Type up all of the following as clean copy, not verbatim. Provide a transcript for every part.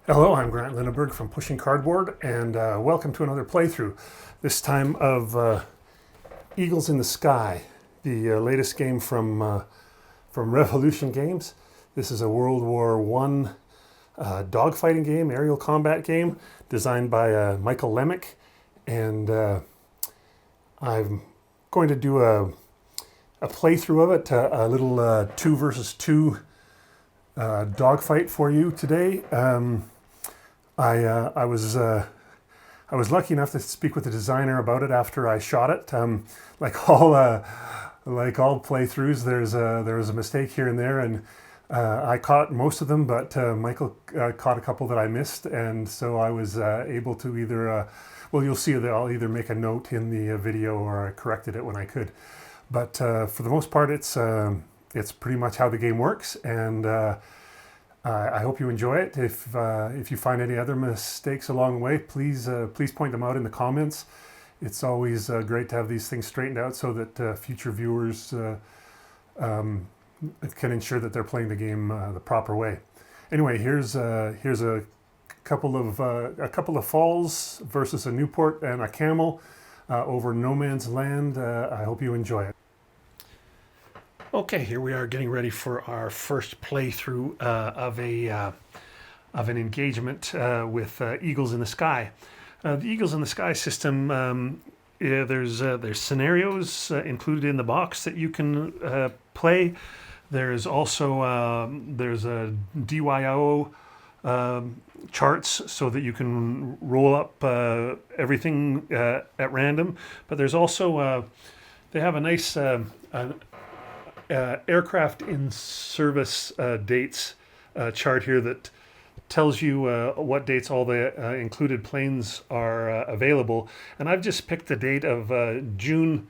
Hello, I'm Grant Linneberg from Pushing Cardboard, and welcome to another playthrough. This time of Eagles in the Sky, the latest game from Revolution Games. This is a World War I dogfighting game, aerial combat game, designed by Michael Lemick, and I'm going to do a playthrough of it, a little 2 versus 2 dogfight for you today. I was lucky enough to speak with the designer about it after I shot it. Like all playthroughs, there was a mistake here and there, and I caught most of them, but Michael caught a couple that I missed, and so I was able to either well, you'll see that I'll either make a note in the video or I corrected it when I could. But for the most part, it's pretty much how the game works, and I hope you enjoy it. If you find any other mistakes along the way, please point them out in the comments. It's always great to have these things straightened out so that future viewers can ensure that they're playing the game the proper way. Anyway, here's a couple of falls versus a Newport and a camel over no man's land. I hope you enjoy it. Okay, here we are getting ready for our first playthrough of an engagement with Eagles in the Sky. The Eagles in the Sky system, there's scenarios included in the box that you can play. There's also there's a DYO charts so that you can roll up everything at random. But there's also they have a nice aircraft in service dates chart here that tells you what dates all the included planes are available. And I've just picked the date of June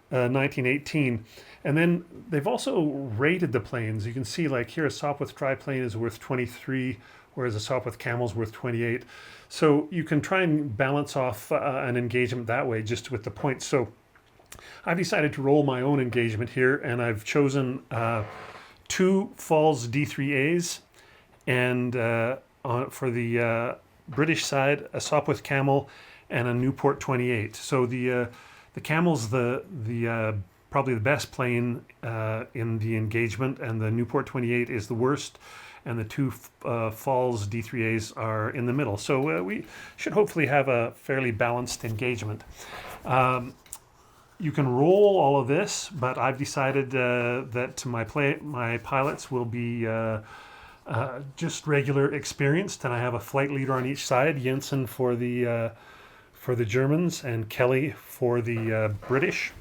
1918. And then they've also rated the planes. You can see, like here, a Sopwith triplane is worth 23, whereas a Sopwith Camel is worth 28. So you can try and balance off an engagement that way, just with the points. So I've decided to roll my own engagement here, and I've chosen 2 Falls D3As, and for the British side, a Sopwith Camel and a Newport 28. So the Camel's the probably the best plane in the engagement, and the Newport 28 is the worst, and the 2 Falls D3As are in the middle. So we should hopefully have a fairly balanced engagement. You can roll all of this, but I've decided that my pilots will be just regular experienced, and I have a flight leader on each side, Jensen for the Germans and Kelly for the British.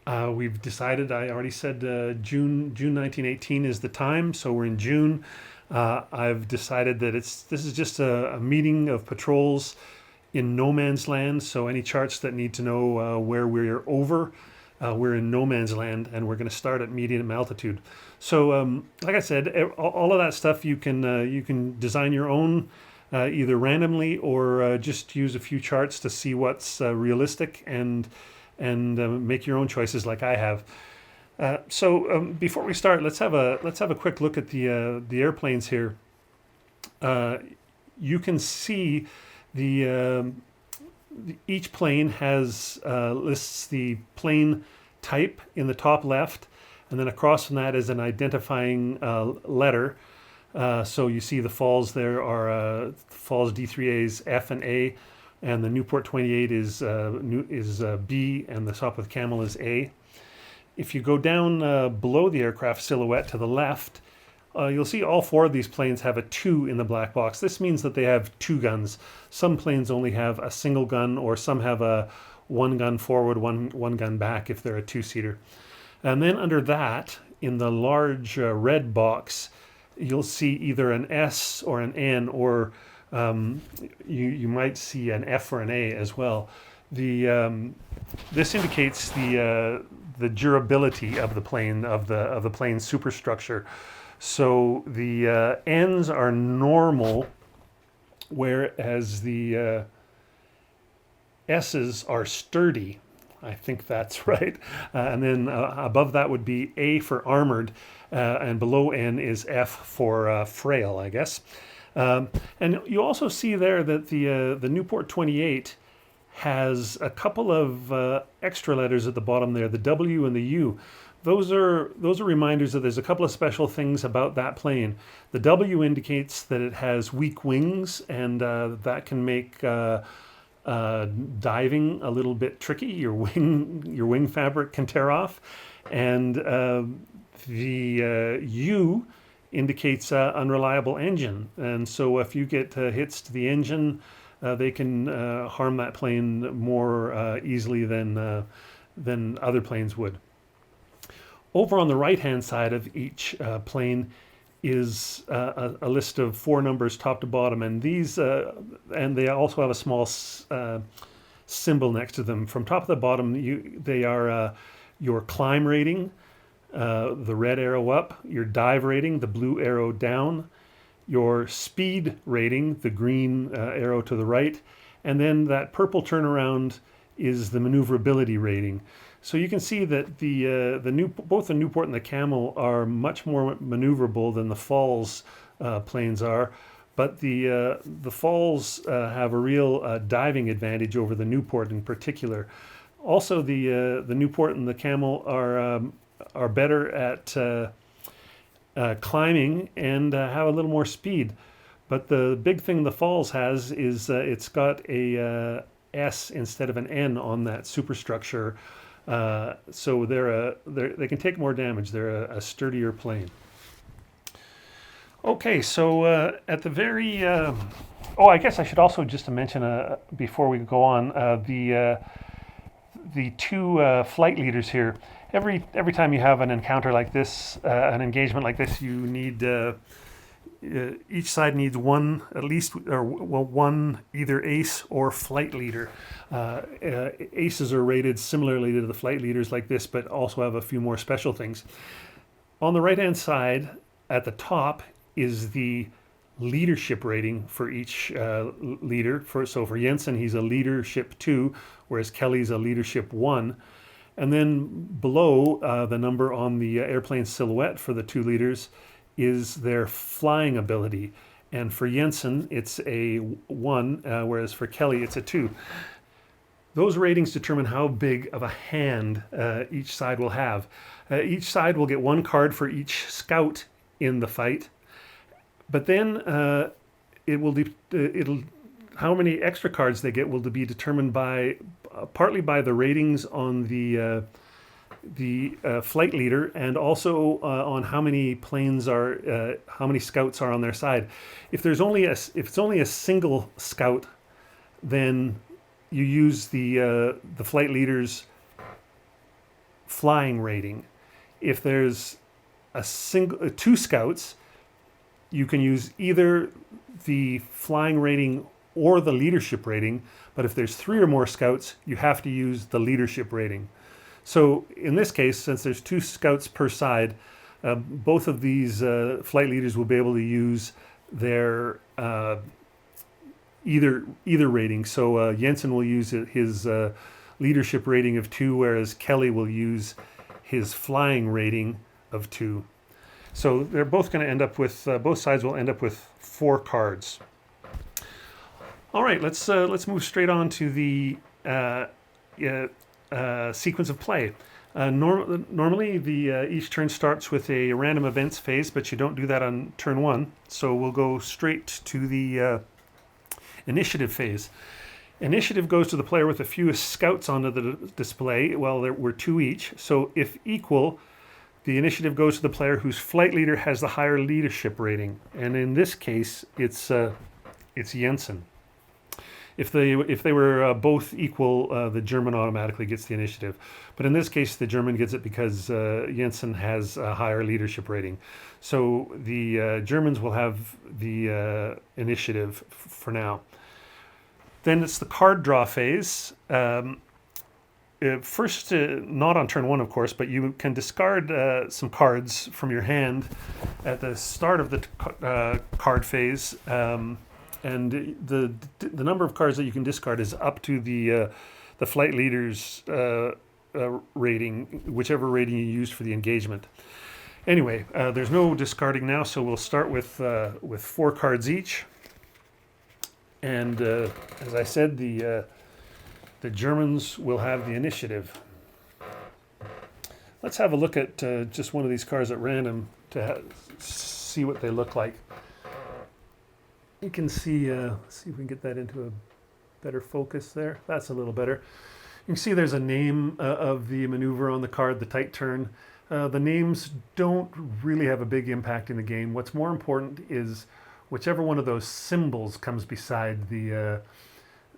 We've decided, I already said June 1918 is the time, so we're in June. I've decided that this is just a meeting of patrols in no man's land, so any charts that need to know where we're over, we're in no man's land, and we're going to start at medium altitude. So, like I said, all of that stuff you can design your own, either randomly or just use a few charts to see what's realistic and make your own choices, like I have. So before we start, let's have a quick look at the airplanes here. You can see each plane has lists the plane type in the top left, and then across from that is an identifying letter. So you see the Falls there are Falls D3As F and A, and the Newport 28 is B, and the Sopwith Camel is A. If you go down below the aircraft silhouette to the left, you'll see all 4 of these planes have a 2 in the black box. This means that they have 2 guns. Some planes only have a single gun, or some have a 1 gun forward, one gun back if they're a 2-seater. And then under that, in the large red box, you'll see either an S or an N, or you might see an F or an A as well. This indicates the durability of the plane, of the plane's superstructure. So the ends are normal whereas the S's are sturdy. I think that's right. And then above that would be A for armored, and below N is F for frail, I guess. And you also see there that the Newport 28 has a couple of extra letters at the bottom there, the W and the U. Those are reminders that there's a couple of special things about that plane. The W indicates that it has weak wings, and that can make diving a little bit tricky. Your wing fabric can tear off, and the U indicates unreliable engine. And so if you get hits to the engine, they can harm that plane more easily than other planes would. Over on the right-hand side of each plane is a list of 4 numbers top to bottom, and these and they also have a small symbol next to them. From top to the bottom, they are your climb rating, the red arrow up, your dive rating, the blue arrow down, your speed rating, the green arrow to the right, and then that purple turnaround is the maneuverability rating. So you can see that both the Newport and the Camel are much more maneuverable than the Falls planes are, but the Falls have a real diving advantage over the Newport in particular. Also, the Newport and the Camel are better at climbing and have a little more speed. But the big thing the Falls has is it's got a S instead of an N on that superstructure. So they can take more damage. They're a sturdier plane. Okay, so at the very I guess I should also just mention before we go on the 2 flight leaders here. Every time you have an encounter like this, an engagement like this, you need each side needs one either ace or flight leader. Aces are rated similarly to the flight leaders like this, but also have a few more special things. On the right-hand side, at the top, is the leadership rating for each leader. So for Jensen, he's a leadership 2, whereas Kelly's a leadership 1. And then below, the number on the airplane silhouette for the 2 leaders is their flying ability. And for Jensen, it's a 1, whereas for Kelly, it's a 2. Those ratings determine how big of a hand each side will have. Each side will get 1 card for each scout in the fight, but then how many extra cards they get will be determined partly by the ratings on the flight leader, and also on how many planes how many scouts are on their side. If it's only a single scout, then you use the flight leader's flying rating. If there's 2 scouts, you can use either the flying rating or the leadership rating. But if there's 3 or more scouts, you have to use the leadership rating. So in this case, since there's 2 scouts per side, both of these flight leaders will be able to use their either rating. So Jensen will use his leadership rating of 2, whereas Kelly will use his flying rating of 2. So they're both going to end up with both sides will end up with 4 cards. All right, let's move straight on to the sequence of play. Normally, each turn starts with a random events phase, but you don't do that on turn 1. So we'll go straight to the initiative phase. Initiative goes to the player with the fewest scouts onto the display. Well, there were 2 each. So if equal, the initiative goes to the player whose flight leader has the higher leadership rating. And in this case, it's Jensen. If they were both equal, the German automatically gets the initiative. But in this case, the German gets it because Jensen has a higher leadership rating. So the Germans will have the initiative for now. Then it's the card draw phase. First, not on turn 1, of course, but you can discard some cards from your hand at the start of the card phase. and the number of cards that you can discard is up to the flight leader's rating, whichever rating you used for the engagement. Anyway, there's no discarding now, so we'll start with 4 cards each. And as I said, the Germans will have the initiative. Let's have a look at just one of these cards at random to see what they look like. You can see, see if we can get that into a better focus there. That's a little better. You can see there's a name of the maneuver on the card, the tight turn. The names don't really have a big impact in the game. What's more important is whichever one of those symbols comes beside the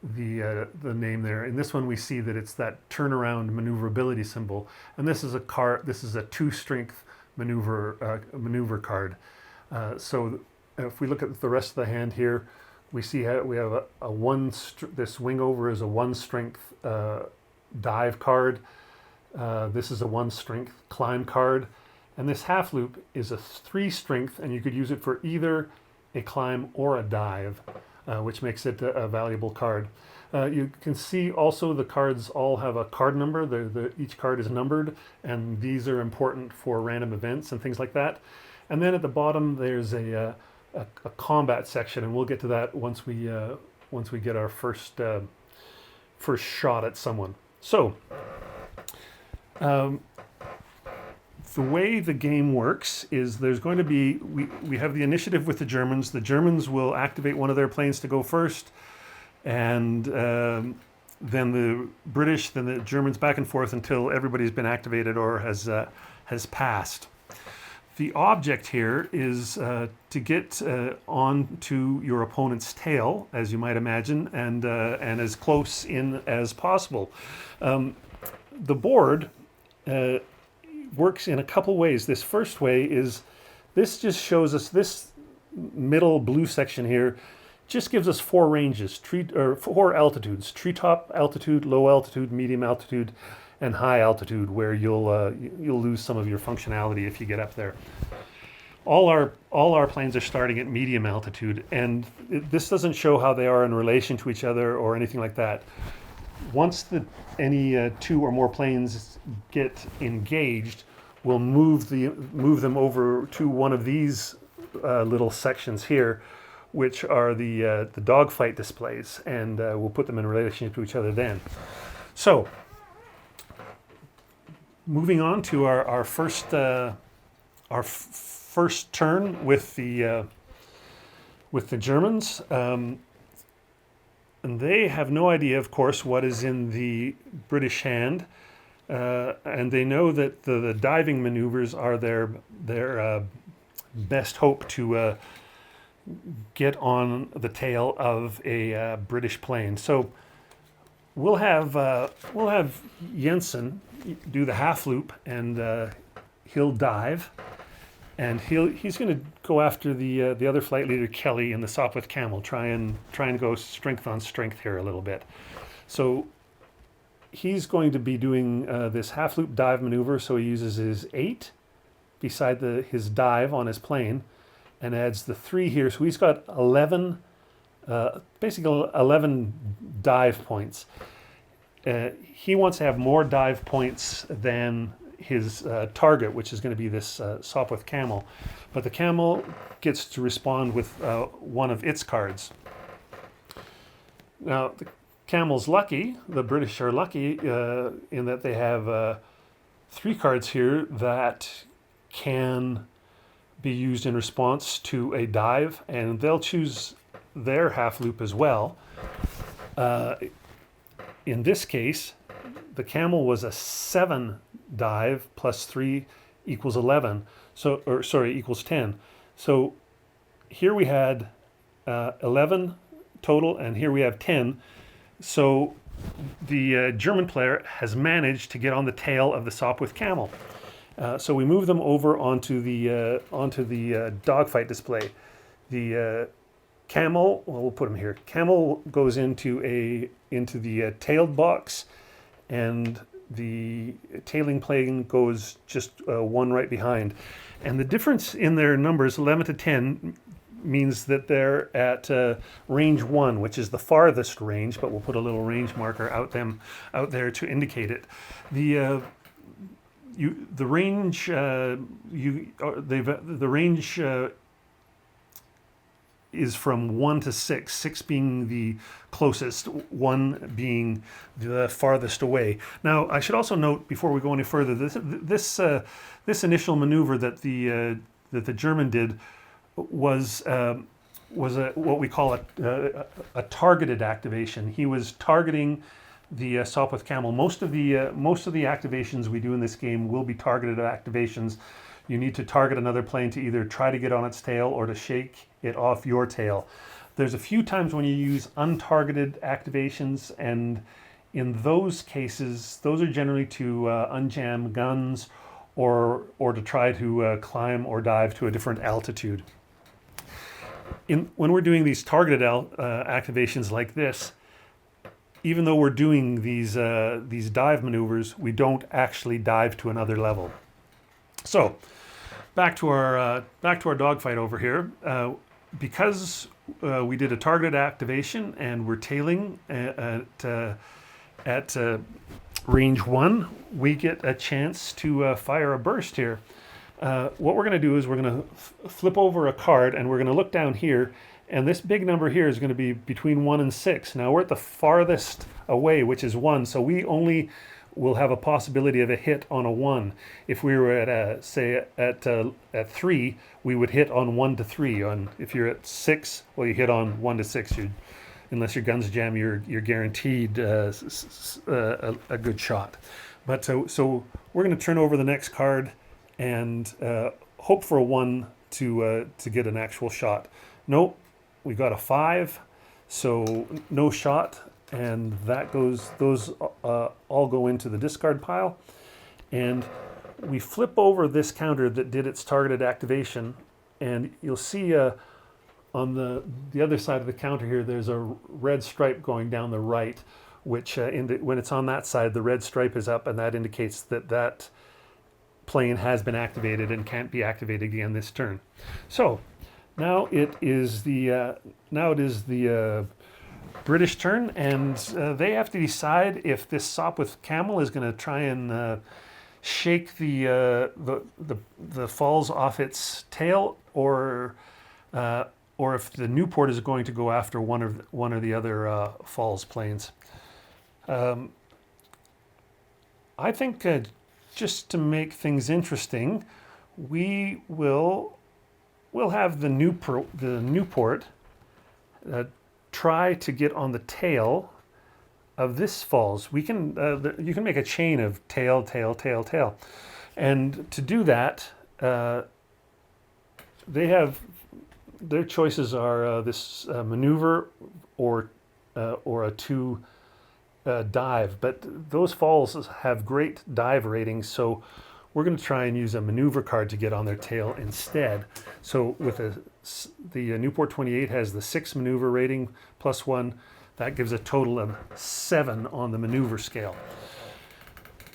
name there. In this one, we see that it's that turnaround maneuverability symbol, and this is a card. This is a 2-strength maneuver card. So if we look at the rest of the hand here, we see how we have a this wing over is a 1-strength dive card. This is a 1-strength climb card, and this half loop is a 3-strength, and you could use it for either a climb or a dive, which makes it a valuable card. You can see also the cards all have a card number. Each card is numbered, and these are important for random events and things like that. And then at the bottom there's a combat section, and we'll get to that once we get our first shot at someone. So the way the game works is there's going to be, we have the initiative with the Germans. The Germans will activate one of their planes to go first, and then the British, then the Germans, back and forth until everybody's been activated or has passed. The object here is to get onto your opponent's tail, as you might imagine, and as close in as possible. The board works in a couple ways. This first way is, this just shows us, this middle blue section here just gives us 4 ranges, 4 altitudes: treetop altitude, low altitude, medium altitude, and high altitude, where you'll lose some of your functionality if you get up there. All our planes are starting at medium altitude, and this doesn't show how they are in relation to each other or anything like that. Once any 2 or more planes get engaged, we'll move them over to one of these little sections here, which are the dogfight displays, and we'll put them in relation to each other then. So, moving on to our first turn with the Germans. And they have no idea, of course, what is in the British hand, and they know that the diving maneuvers are their best hope to get on the tail of a British plane. So we'll have Jensen do the half loop, and he'll dive, and he's going to go after the other flight leader, Kelly, in the Sopwith Camel. Try and go strength on strength here a little bit. So he's going to be doing this half loop dive maneuver. So he uses his 8 beside his dive on his plane, and adds the 3 here. So he's got 11, basically 11 dive points. He wants to have more dive points than his target, which is going to be this Sopwith Camel. But the Camel gets to respond with one of its cards. Now, the Camel's lucky, the British are lucky in that they have 3 cards here that can be used in response to a dive, and they'll choose their half loop as well. In this case, the Camel was a 7 dive plus 3 equals 11. So, or sorry, equals 10. So here we had 11 total, and here we have 10. So the German player has managed to get on the tail of the Sopwith Camel. So we move them over onto the dogfight display. The Camel, well, we'll put him here. Camel goes into the tailed box, and the tailing plane goes just 1 right behind. And the difference in their numbers, 11 to 10, means that they're at range 1, which is the farthest range, but we'll put a little range marker out there to indicate it. The range is from 1 to 6, 6 being the closest, 1 being the farthest away. Now, I should also note before we go any further, this initial maneuver that the German did was what we call a targeted activation. He was targeting the Sopwith Camel. Most of the activations we do in this game will be targeted activations. You need to target another plane to either try to get on its tail or to shake it off your tail. There's a few times when you use untargeted activations, and in those cases, those are generally to unjam guns or to try to climb or dive to a different altitude. When we're doing these targeted activations like this, even though we're doing these dive maneuvers, we don't actually dive to another level. So, back to our dogfight over here. Because we did a targeted activation and we're tailing at range 1, we get a chance to fire a burst here. What we're going to do is we're going to flip over a card and we're going to look down here, and this big number here is going to be between 1 and 6. Now we're at the farthest away, which is 1, so we only will have a possibility of a hit on a 1. If we were at say at 3, we would hit on 1 to 3. If you're at 6, well, you hit on 1 to 6. Unless your guns jam, you're guaranteed a good shot. But so we're going to turn over the next card and hope for a 1 to get an actual shot. Nope, we got a 5, so no shot. And those all go into the discard pile. And we flip over this counter that did its targeted activation, and you'll see on the other side of the counter here, there's a red stripe going down the right, which when it's on that side, the red stripe is up, and that indicates that plane has been activated and can't be activated again this turn. So now it is the British turn, and they have to decide if this Sopwith Camel is going to try and shake the falls off its tail, or if the Newport is going to go after one or the other falls planes. I think just to make things interesting, we'll have the Newport try to get on the tail of this falls. You can make a chain of tail, tail, tail, tail, and to do that, their choices are this maneuver or a 2 dive. But those falls have great dive ratings, so we're going to try and use a maneuver card to get on their tail instead. So with the Newport 28 has the 6 maneuver rating plus 1. That gives a total of 7 on the maneuver scale.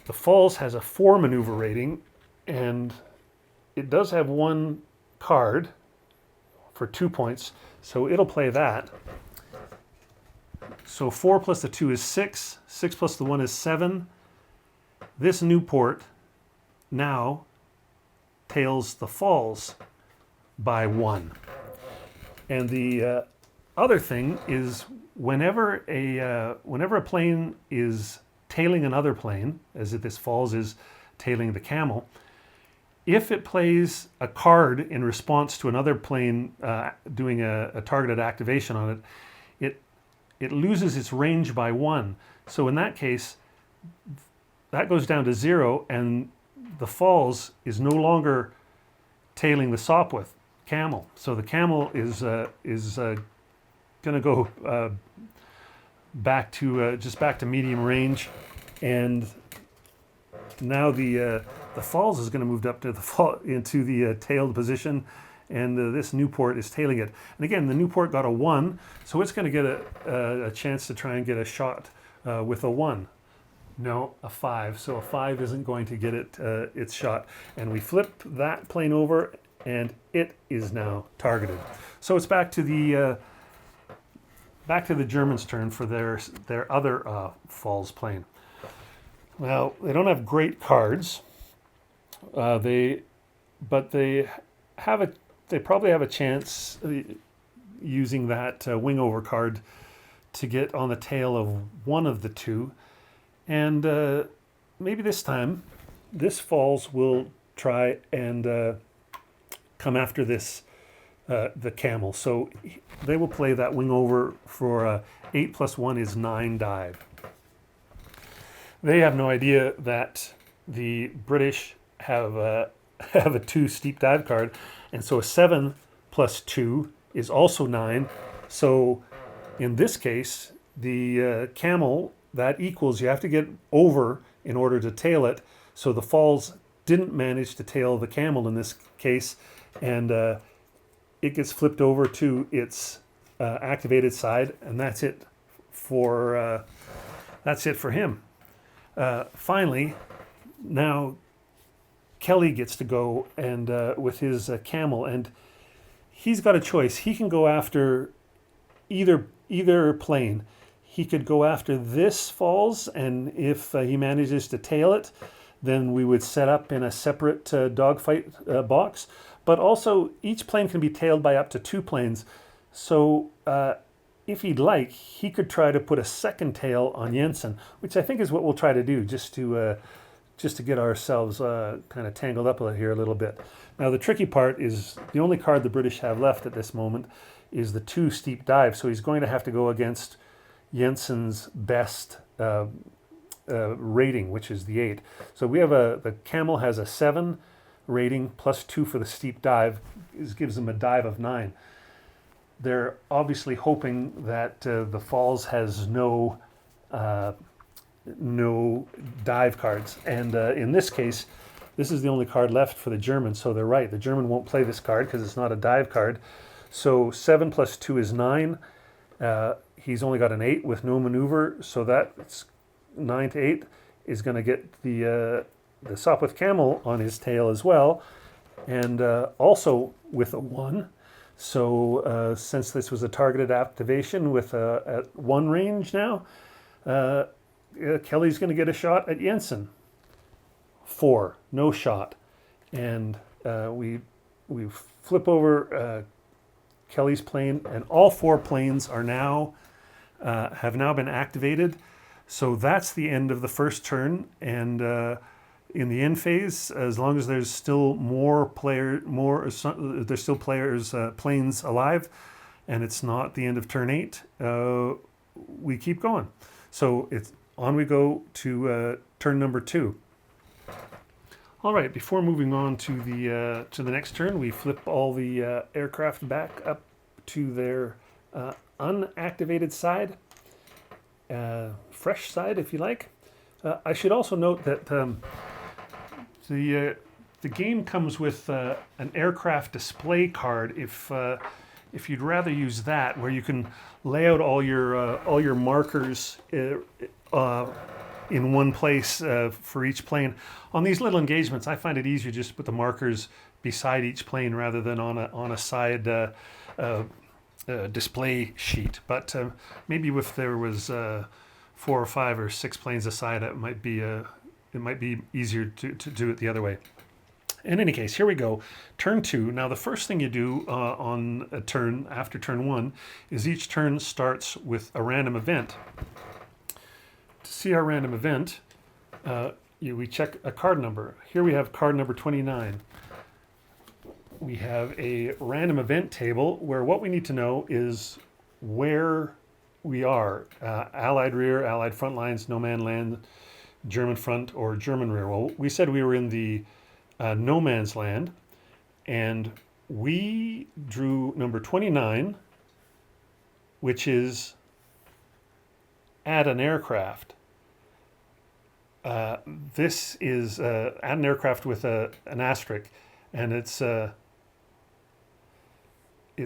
The falls has a 4 maneuver rating, and it does have 1 card for 2 points, so it'll play that. So 4 plus the 2 is 6. 6 plus the 1 is 7. This Newport now tails the falls by 1. And the other thing is whenever a plane is tailing another plane, as if this falls is tailing the Camel, if it plays a card in response to another plane doing a targeted activation on it, it loses its range by 1. So in that case, that goes down to 0, and the falls is no longer tailing the Sopwith Camel. So the Camel is going to go back to medium range, and now the falls is going to move up to into the tailed position, and this Newport is tailing it. And again, the Newport got a 1, so it's going to get a chance to try and get a shot with a 1. No, a 5. So a 5 isn't going to get its shot. And we flip that plane over, and it is now targeted. So it's back to the Germans' turn for their other falls plane. Well, they don't have great cards. But they probably have a chance using that wing over card to get on the tail of one of the two, and maybe this time, this falls will try and come after this the camel. So they will play that wing over for 8 + 1 is 9 dive. They have no idea that the British have a 2 steep dive card, and so a 7 + 2 is also 9. So in this case, the camel, that equals, you have to get over in order to tail it. So the falls didn't manage to tail the camel in this case, and it gets flipped over to its activated side, and that's it for him. Finally, now Kelly gets to go and with his camel, and he's got a choice. He can go after either plane. He could go after this falls, and if he manages to tail it, then we would set up in a separate dogfight box. But also, each plane can be tailed by up to 2 planes. So if he'd like, he could try to put a second tail on Jensen, which I think is what we'll try to do, just to get ourselves kind of tangled up here a little bit. Now, the tricky part is the only card the British have left at this moment is the 2 steep dive. So he's going to have to go against Jensen's best rating, which is the 8. So we have the camel has a 7 rating plus 2 for the steep dive. This gives them a dive of 9. They're obviously hoping that the falls has no dive cards, and in this case, this is the only card left for the German. So they're right. The German won't play this card because it's not a dive card. So 7 + 2 is 9. He's only got an 8 with no maneuver, so that's 9 to 8 is going to get the Sopwith camel on his tail as well, and also with a 1. So since this was a targeted activation with at 1 range now, Kelly's going to get a shot at Jensen. 4, no shot, and we flip over Kelly's plane, and all 4 planes are now have now been activated. So that's the end of the first turn, and in the end phase, as long as there's still there's still planes alive, and it's not the end of turn 8, we keep going. So it's on we go to turn number 2. All right, before moving on to the next turn, we flip all the aircraft back up to their unactivated side, fresh side, if you like. I should also note that the game comes with an aircraft display card. If you'd rather use that, where you can lay out all your markers in one place for each plane. On these little engagements, I find it easier just to put the markers beside each plane rather than on a side display sheet. But maybe if there was 4 or 5 or 6 planes aside, it might be easier to do it the other way. In any case, here we go. Turn 2. Now, the first thing you do on a turn after turn 1 is each turn starts with a random event. To see our random event, we check a card number. Here we have card number 29. We have a random event table where what we need to know is where we are. Allied rear, Allied front lines, no man land, German front, or German rear. Well, we said we were in the no man's land, and we drew number 29, which is add an aircraft. This is add an aircraft with an asterisk, and it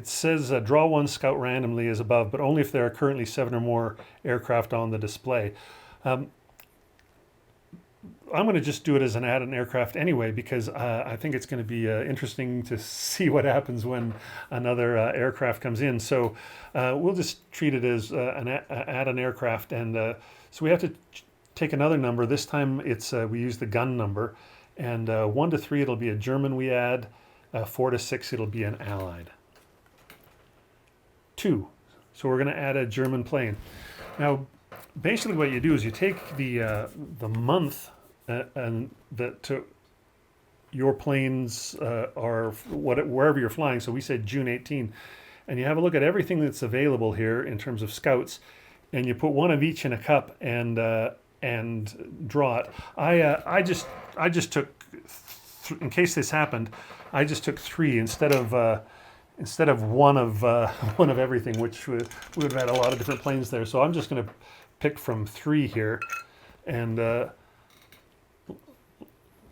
says draw 1 scout randomly as above, but only if there are currently 7 or more aircraft on the display. I'm going to just do it as an add-on aircraft anyway, because I think it's going to be interesting to see what happens when another aircraft comes in. So we'll just treat it as an add-on aircraft. And so we have to take another number. This time it's we use the gun number. And 1 to 3, it'll be a German we add. 4 to 6, it'll be an Allied. 2. So we're going to add a German plane. Now, basically what you do is you take the month and that your planes are wherever you're flying. So we said June 18, and you have a look at everything that's available here in terms of scouts, and you put one of each in a cup and draw it. I just took, in case this happened, I just took 3 instead of one of one of everything, which we would have had a lot of different planes there. So I'm just going to pick from 3 here, and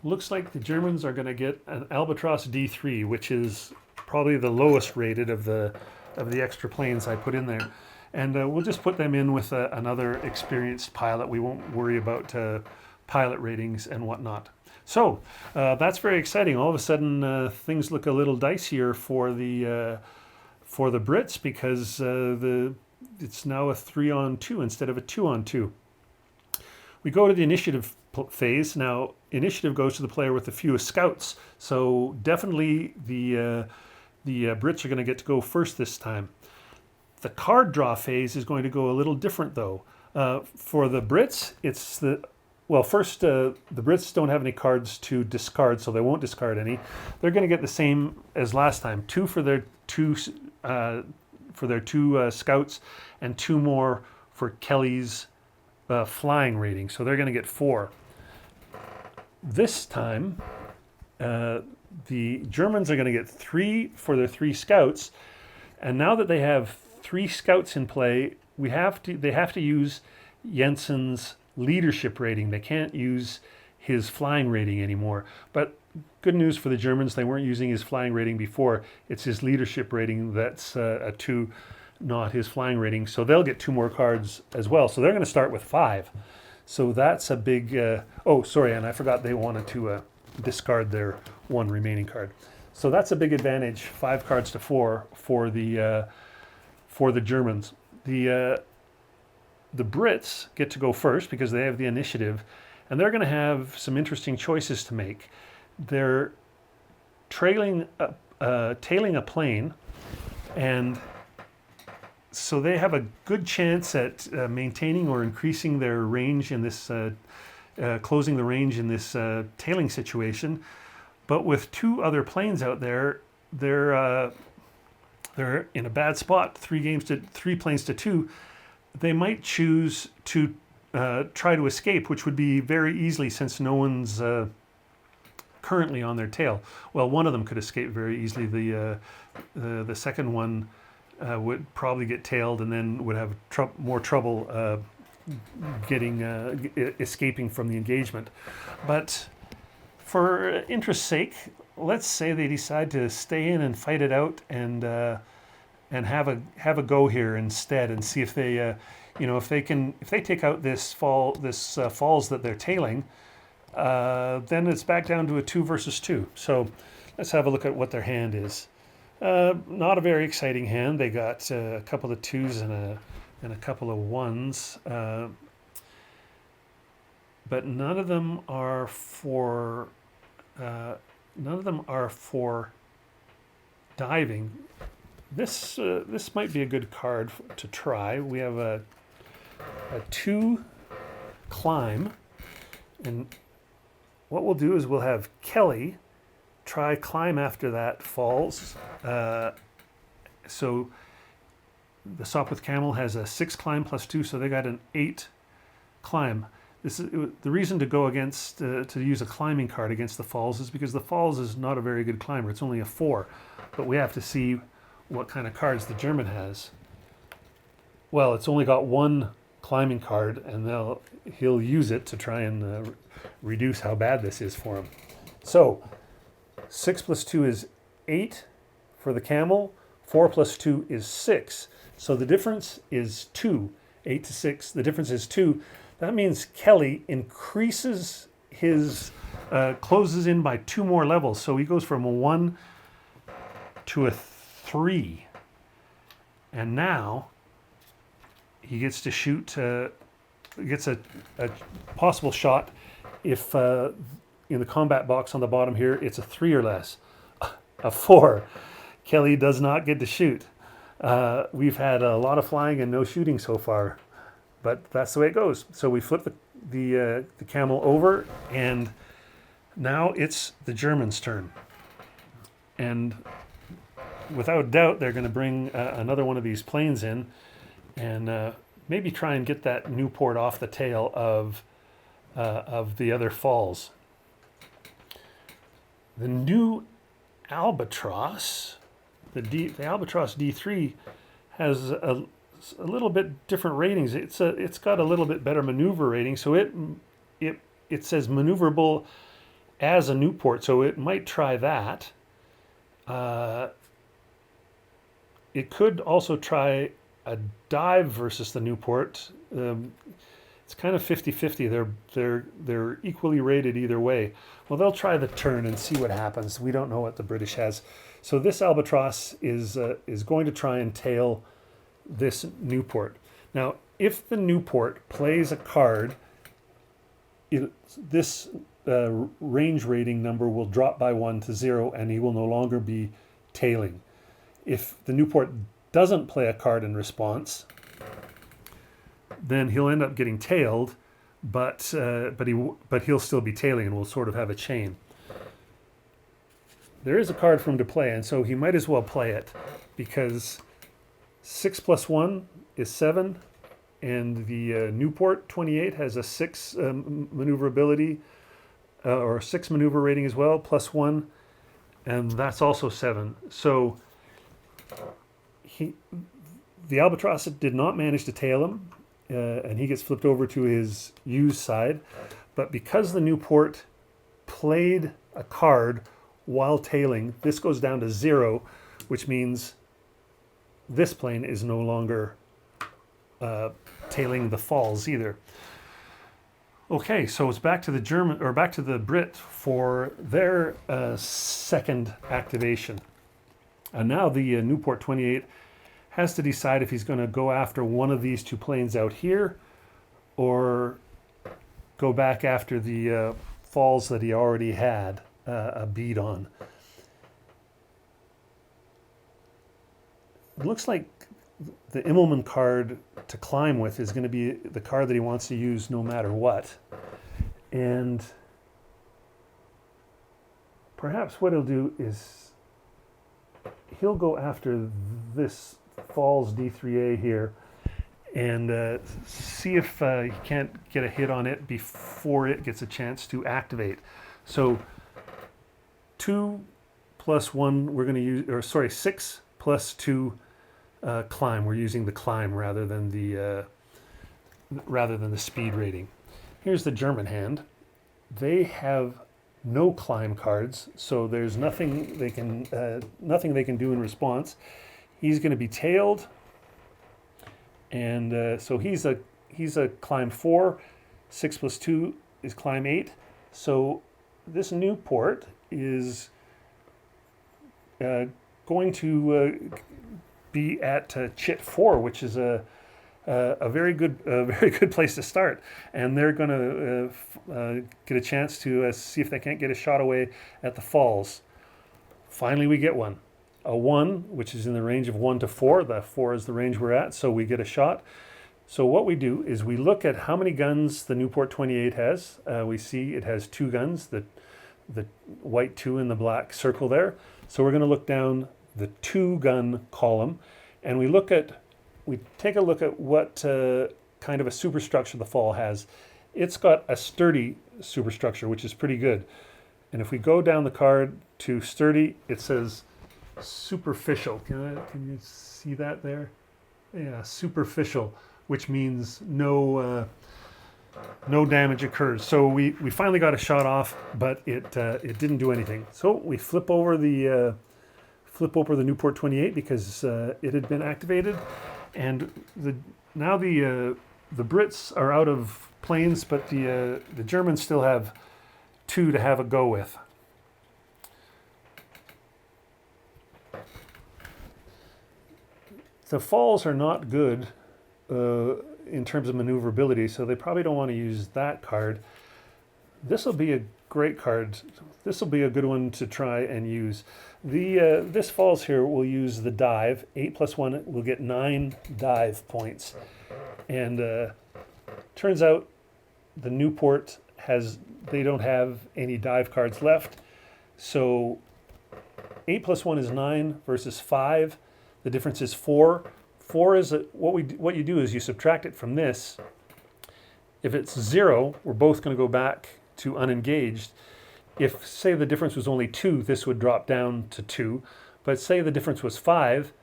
looks like the Germans are going to get an Albatross D3, which is probably the lowest rated of the extra planes I put in there. And we'll just put them in with another experienced pilot. We won't worry about pilot ratings and whatnot. So that's very exciting. All of a sudden, things look a little dicier for the Brits, because it's now a 3-on-2 instead of a 2-on-2. We go to the initiative phase. Now, initiative goes to the player with the fewest scouts. So definitely the Brits are going to get to go first this time. The card draw phase is going to go a little different, though. For the Brits, it's the Brits don't have any cards to discard, so they won't discard any. They're going to get the same as last time: 2 for their two scouts, and 2 more for Kelly's flying rating. So they're going to get 4. This time, the Germans are going to get 3 for their 3 scouts, and now that they have 3 scouts in play, they have to use Jensen's leadership rating. They can't use his flying rating anymore. But good news for the Germans, they weren't using his flying rating before. It's his leadership rating that's a 2, not his flying rating. So they'll get 2 more cards as well. So they're going to start with 5. So that's a big... oh, sorry, and I forgot they wanted to discard their 1 remaining card. So that's a big advantage, 5 cards to 4 for the Germans. The Brits get to go first because they have the initiative, and they're going to have some interesting choices to make. They're tailing a plane, and so they have a good chance at maintaining or increasing their range in this, closing the range in this tailing situation. But with 2 other planes out there, they're in a bad spot. 3 planes to 2. They might choose to try to escape, which would be very easily, since no one's currently on their tail. Well, one of them could escape very easily. The second one would probably get tailed, and then would have more trouble escaping from the engagement. But for interest's sake, let's say they decide to stay in and fight it out, and have a go here instead, and see if they if they take out this falls that they're tailing, then it's back down to a 2 versus 2. So let's have a look at what their hand is. Not a very exciting hand. They got a couple of 2s and a couple of 1s, but none of them are for diving. This might be a good card to try. We have a 2 climb, and what we'll do is we'll have Kelly try climb after that falls. So the Sopwith Camel has a 6 climb plus 2, so they got an 8 climb. This is the reason to go against to use a climbing card against the falls is because the falls is not a very good climber. It's only a 4, but we have to see what kind of cards the German has. Well, it's only got 1 climbing card, and he'll use it to try and reduce how bad this is for him. So 6 plus 2 is 8 for the camel. 4 plus 2 is 6. So the difference is 2. 8 to 6. The difference is 2. That means Kelly increases his closes in by 2 more levels. So he goes from a 1 to a 3. And now he gets to shoot, gets a possible shot if in the combat box on the bottom here, it's a 3 or less. A 4. Kelly does not get to shoot. We've had a lot of flying and no shooting so far, but that's the way it goes. So we flip the camel over, and now it's the Germans' turn. And without doubt, they're going to bring another one of these planes in, and maybe try and get that Newport off the tail of the other falls. The new Albatross, the Albatross D3, has a little bit different ratings. It's got a little bit better maneuver rating, so it says maneuverable as a Newport, so it might try that. It could also try a dive versus the Newport. It's kind of 50-50. They're equally rated either way. Well, they'll try the turn and see what happens. We don't know what the British has. So this Albatross is going to try and tail this Newport. Now, if the Newport plays a card, this range rating number will drop by 1 to 0, and he will no longer be tailing. If the Newport doesn't play a card in response, then he'll end up getting tailed, but he'll still be tailing, and we'll sort of have a chain. There is a card for him to play, and so he might as well play it, because 6 plus 1 is 7, and the Newport 28 has a 6 maneuverability, or 6 maneuver rating as well, plus 1, and that's also 7. So the Albatross did not manage to tail him, and he gets flipped over to his used side. But because the Newport played a card while tailing, this goes down to 0, which means this plane is no longer tailing the falls either. Okay, so it's back to the German, or back to the Brit for their second activation. And now the Newport 28 has to decide if he's going to go after one of these 2 planes out here, or go back after the falls that he already had a bead on. It looks like the Immelman card to climb with is going to be the card that he wants to use no matter what. And perhaps what he'll do is he'll go after this falls D3A here and see if he can't get a hit on it before it gets a chance to activate. So 2 plus 1 we're going to use, or sorry, 6 plus 2 climb. We're using the climb rather than the speed rating. Here's the German hand. They have no climb cards, so there's nothing they can do in response. He's going to be tailed, and so he's a climb 4. 6 plus 2 is climb 8. So this Newport is going to be at chit 4, which is a very good place to start, and they're going to get a chance to see if they can't get a shot away at the falls. Finally, we get one. A 1, which is in the range of 1 to 4. The 4 is the range we're at, so we get a shot. So what we do is we look at how many guns the Newport 28 has. We see it has 2 guns, the white 2 in the black circle there. So we're going to look down the 2-gun column, and we take a look at what kind of a superstructure the fall has. It's got a sturdy superstructure, which is pretty good. And if we go down the card to sturdy, it says superficial. Can you see that there? Yeah, superficial, which means no damage occurs. So we finally got a shot off, but it didn't do anything. So we flip over the Newport 28 because it had been activated, and now the Brits are out of planes, but the Germans still have 2 to have a go with. The falls are not good in terms of maneuverability, so they probably don't want to use that card. This will be a great card. This will be a good one to try and use. This falls here will use the dive. 8 plus 1 will get 9 dive points. And turns out the Newport they don't have any dive cards left. So 8 plus 1 is 9 versus 5. The difference is 4. 4 is what you do is you subtract it from this. If it's 0, we're both going to go back to unengaged. If, say, the difference was only 2, this would drop down to 2. But say the difference was 5,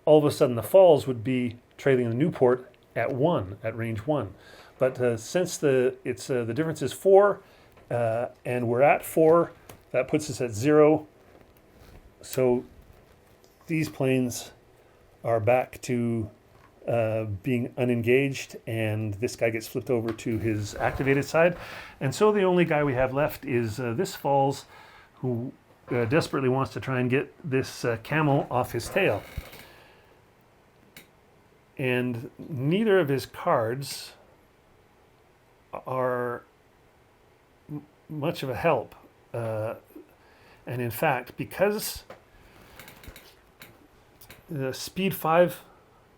all of a sudden the falls would be trailing the Newport at 1, at range 1. But since the difference is 4, and we're at 4, that puts us at 0. So these planes are back to being unengaged, and this guy gets flipped over to his activated side. And so the only guy we have left is this falls, who desperately wants to try and get this camel off his tail. And neither of his cards are much of a help. And in fact, because the speed 5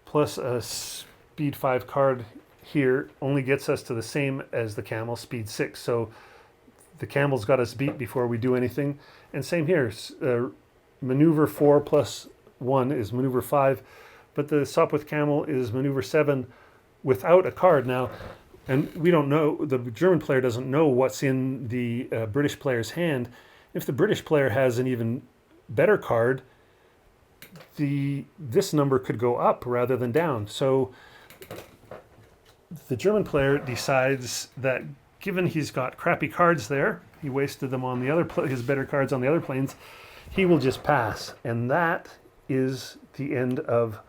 plus a speed 5 card here only gets us to the same as the camel, speed 6. So the camel's got us beat before we do anything. And same here, maneuver 4 plus 1 is maneuver 5, but the Sopwith camel is maneuver 7 without a card. Now, and we don't know, the German player doesn't know what's in the British player's hand. If the British player has an even better card, this number could go up rather than down. So the German player decides that given he's got crappy cards there, he wasted them on the other his better cards on the other planes, he will just pass. And that is the end of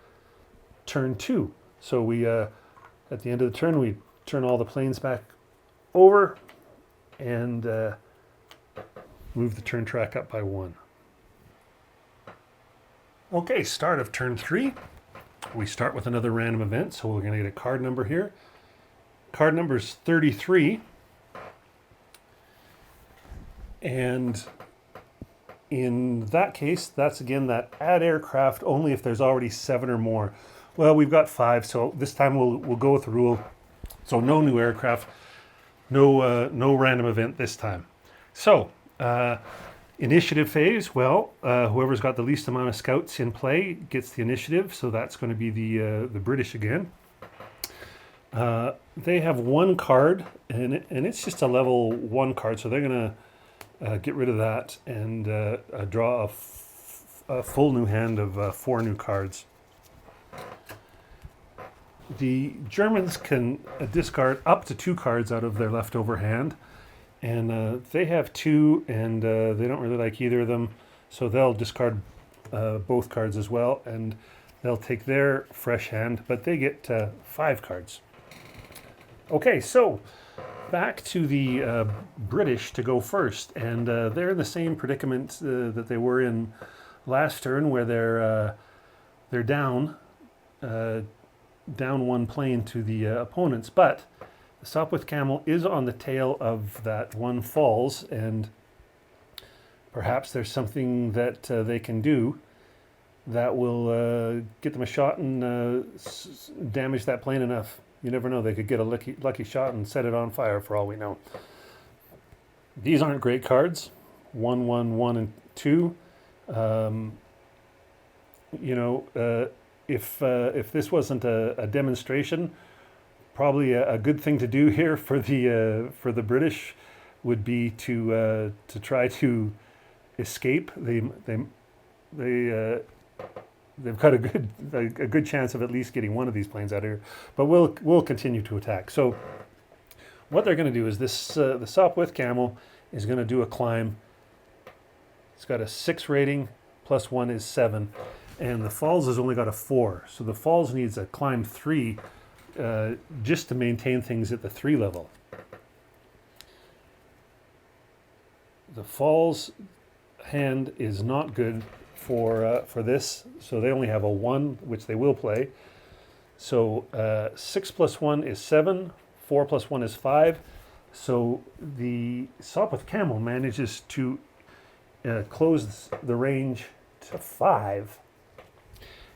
turn 2. So we at the end of the turn, we turn all the planes back over and move the turn track up by 1. Okay, start of turn 3. We start with another random event, so we're going to get a card number here. Card number is 33. And in that case, that's again that add aircraft only if there's already 7 or more. Well, we've got 5, so this time we'll go with the rule. So no new aircraft, no random event this time. So initiative phase, well, whoever's got the least amount of scouts in play gets the initiative, so that's going to be the British again. They have 1 card, and it's just a level 1 card, so they're going to get rid of that and draw a full new hand of 4 new cards. The Germans can discard up to 2 cards out of their leftover hand, and they have 2, and they don't really like either of them, so they'll discard both cards as well, and they'll take their fresh hand, but they get 5 cards. Okay, so back to the British to go first, and they're in the same predicament that they were in last turn, where they're down 1 plane to the opponents, but the Sopwith camel is on the tail of that 1 falls, and perhaps there's something that they can do that will get them a shot and damage that plane enough. You never know, they could get a lucky shot and set it on fire for all we know. These aren't great cards, 1, 1, 1, and 2. If this wasn't a demonstration, probably a good thing to do here for the British would be to try to escape. They've got a good chance of at least getting one of these planes out of here, but we'll continue to attack. So what they're going to do is this the Sopwith camel is going to do a climb. It's got a 6 rating, plus 1 is 7. And the falls has only got a 4. So the falls needs a climb 3 just to maintain things at the 3 level. the falls hand is not good for this, so they only have a 1, which they will play. So 6 plus 1 is 7, 4 plus 1 is 5. So the Sopwith Camel manages to close the range to 5,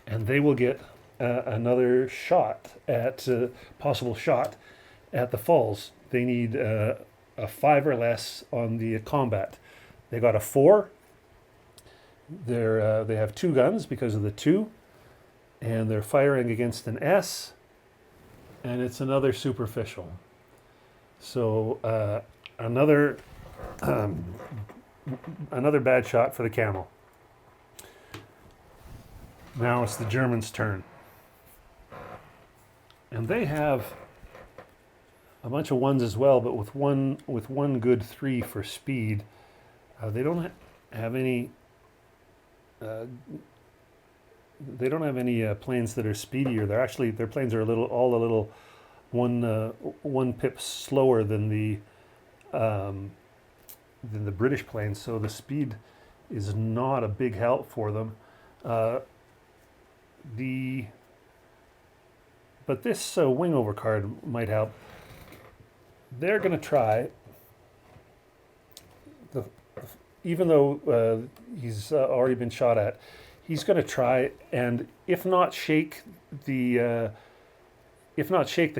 and they will get another shot at possible shot at the falls. They need a 5 or less on the combat. They got a 4. They have 2 guns because of the 2, and they're firing against an S, and it's another superficial. So another bad shot for the camel. Now it's the Germans' turn, and they have a bunch of 1s as well, but with one good 3 for speed. They don't have any. They don't have any planes that are speedier. Their planes are a little one pip slower than the British planes. So the speed is not a big help for them. But this wing over card might help. They're going to try. Even though he's already been shot at, he's going to try and if not shake the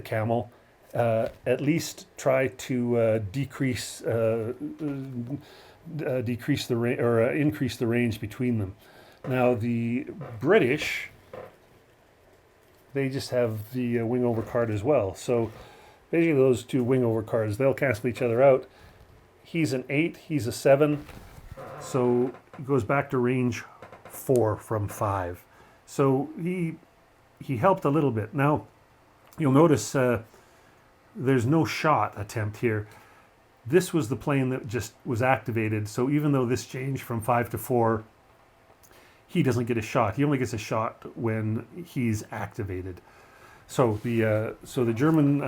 camel, at least try to decrease the range or increase the range between them. Now the British, they just have the wing over card as well. So basically, those 2 wing over cards, they'll cancel each other out. He's an 8, he's a 7, so he goes back to range 4 from 5. So he helped a little bit. Now, you'll notice there's no shot attempt here. This was the plane that just was activated, so even though this changed from 5 to 4, he doesn't get a shot. He only gets a shot when he's activated. So the German,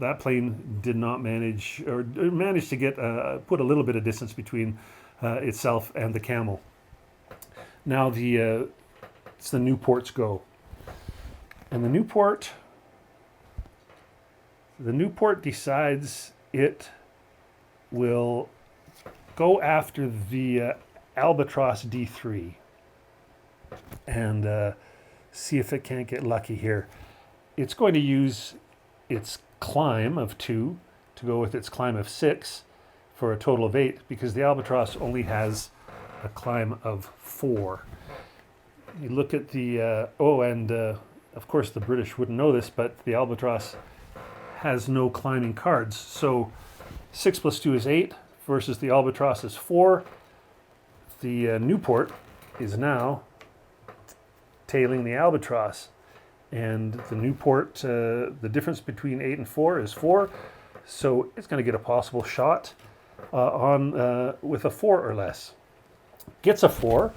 that plane did not managed to get put a little bit of distance between itself and the camel. Now it's the Nieuport's go, and the Nieuport decides it will go after the Albatross D3 and see if it can't get lucky here. It's going to use its climb of 2 to go with its climb of 6 for a total of 8, because the Albatross only has a climb of 4. You look at the of course the British wouldn't know this, but the Albatross has no climbing cards. So 6 plus 2 is 8 versus the Albatross is 4. The Nieuport is now tailing the Albatross. And the Nieuport, the difference between 8 and 4 is 4. So it's going to get a possible shot with a 4 or less. Gets a 4.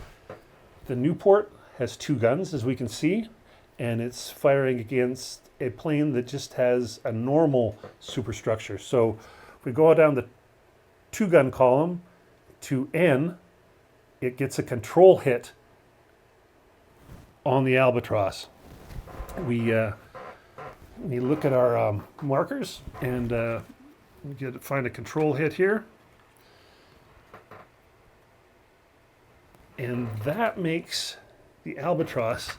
The Nieuport has 2 guns, as we can see, and it's firing against a plane that just has a normal superstructure. So if we go down the 2-gun column to N, it gets a control hit on the Albatross. We look at our markers and find a control hit here. And that makes the Albatross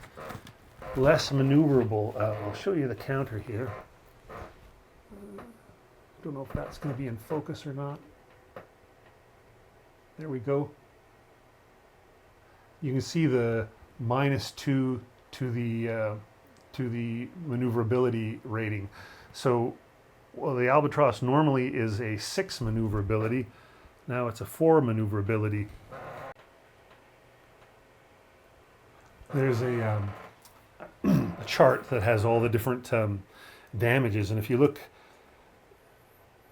less maneuverable. I'll show you the counter here. Don't know if that's going to be in focus or not. There we go. You can see the -2 to the maneuverability rating. So, well, the Albatross normally is a 6 maneuverability. Now it's a 4 maneuverability. There's a chart that has all the different damages, and if you look,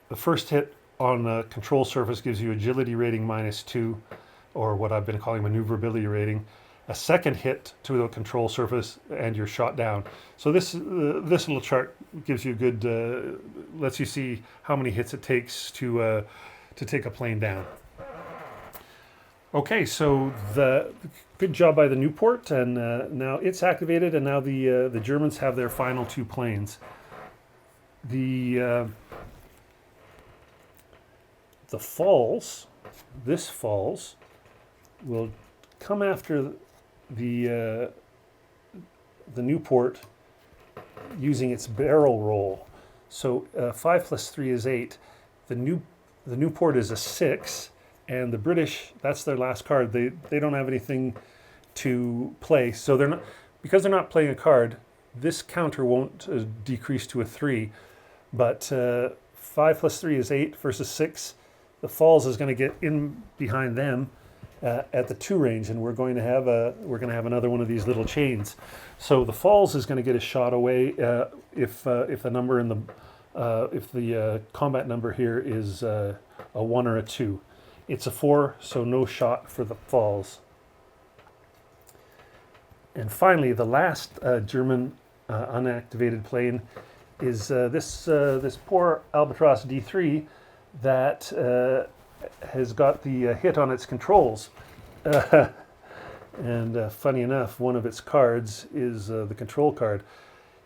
the first hit on the control surface gives you agility rating -2, or what I've been calling maneuverability rating. A second hit to the control surface and you're shot down. So this little chart gives you a good, lets you see how many hits it takes to take a plane down. Okay, so the good job by the Newport, and now it's activated, and now the Germans have their final two planes. The the falls, this falls, will come after the Newport using its barrel roll. So 5 plus 3 is 8. The Newport is a 6, and the British, that's their last card. They don't have anything to play, so they're not, because they're not playing a card. This counter won't decrease to a 3, but 5 plus 3 is 8 versus 6. The falls is going to get in behind them at the 2 range, and we're going to have another one of these little chains. So the falls is going to get a shot away if the number in the if the combat number here is a 1 or a 2. It's a 4, so no shot for the falls. And finally, the last German unactivated plane is this poor Albatross D3 that has got the hit on its controls. And funny enough, one of its cards is the control card.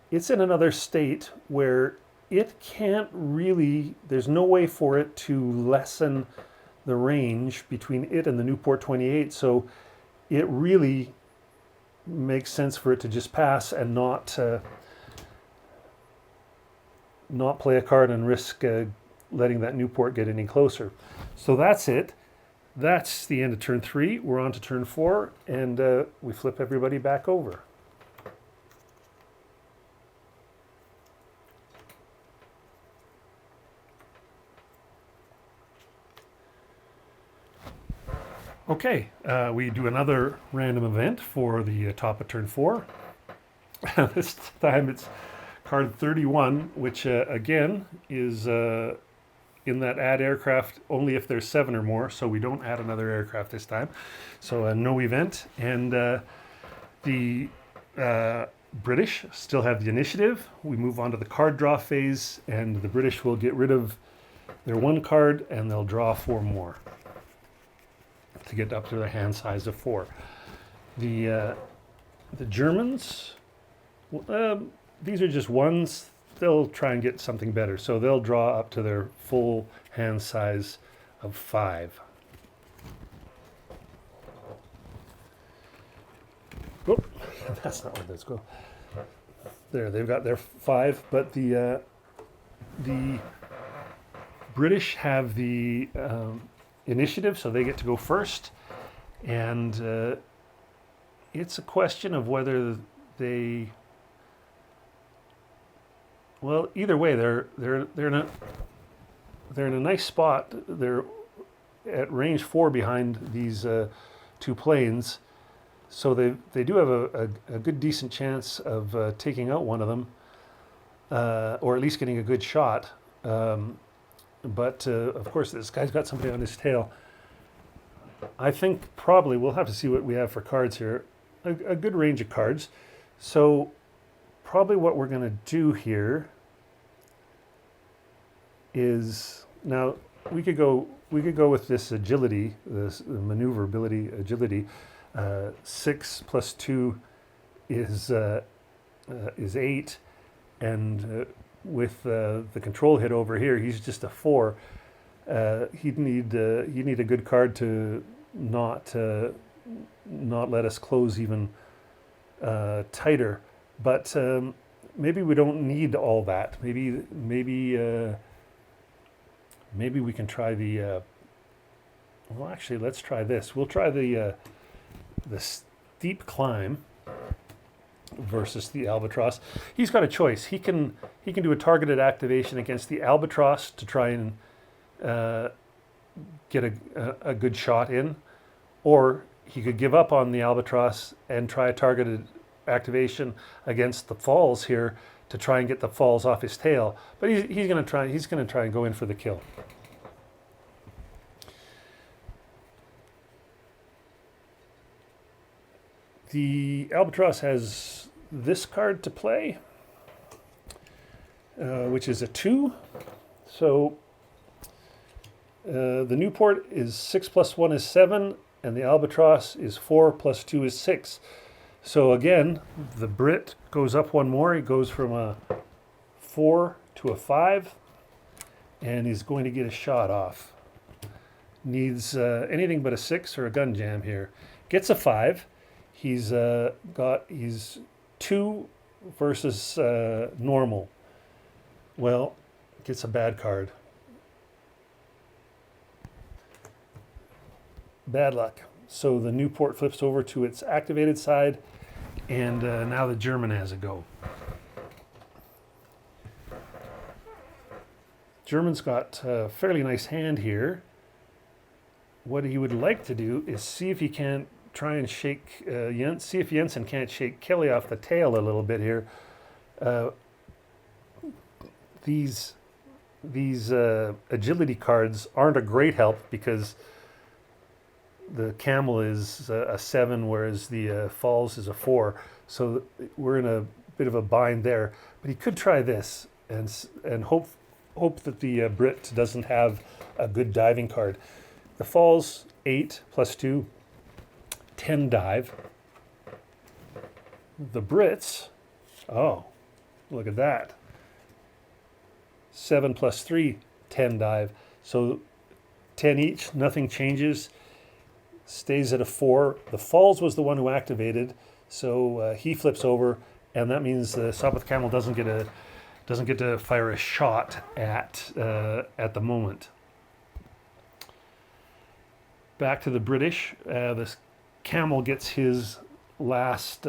It's in another state where it can't really, there's no way for it to lessen the range between it and the Newport 28. So it really makes sense for it to just pass and not play a card and risk letting that Newport get any closer. So that's it. That's the end of turn 3. We're on to turn 4, and we flip everybody back over. Okay, we do another random event for the top of turn 4. This time it's card 31, which again is in that add aircraft only if there's 7 or more, so we don't add another aircraft this time. So no event, and the British still have the initiative. We move on to the card draw phase, and the British will get rid of their 1 card, and they'll draw 4 more to get up to their hand size of 4. The Germans, these are just 1s. They'll try and get something better, so they'll draw up to their full hand size of 5. Oh, that's not where those go. There, they've got their 5, but the British have the initiative, so they get to go first, and it's a question of whether they. Well, either way, they're in a nice spot. They're at range 4 behind these 2 planes, so they do have a good decent chance of taking out one of them, or at least getting a good shot. But of course, this guy's got somebody on his tail. I think probably we'll have to see what we have for cards here. A good range of cards. So probably what we're going to do here is, now we could go with this agility, this maneuverability agility. 6 plus 2 is 8, and with the control hit over here, he's just a 4. He'd need a good card to not let us close even tighter. But maybe we don't need all that. Maybe we can try the. Well, actually, let's try this. We'll try the steep climb versus the Albatross. He's got a choice. He can do a targeted activation against the Albatross to try and get a good shot in, or he could give up on the Albatross and try a targeted activation against the falls here to try and get the falls off his tail. But he's going to try and go in for the kill. The Albatross has this card to play, which is a 2. So the Newport is 6 plus 1 is 7. and the albatross is 4 plus 2 is 6. So again, the Brit goes up one more. He goes from a 4 to a 5, and he's going to get a shot off. Needs anything but a 6 or a gun jam here. Gets a 5. He's 2 versus normal. Well, gets a bad card. Bad luck. So the Newport flips over to its activated side, and now the German has a go. German's got a fairly nice hand here. What he would like to do is see if he can't try and shake Jens, see if Jensen can't shake Kelly off the tail a little bit here. These agility cards aren't a great help because the camel is a 7, whereas the falls is a 4. So we're in a bit of a bind there. But he could try this and hope that the Brit doesn't have a good diving card. The falls 8 plus 2, 10 dive. The Brits, oh, look at that. 7 plus 3, 10 dive. So 10 each, nothing changes. Stays at a 4. The falls was the one who activated, so he flips over, and that means the Sopwith Camel doesn't get to fire a shot at the moment. Back to the British. This Camel gets his last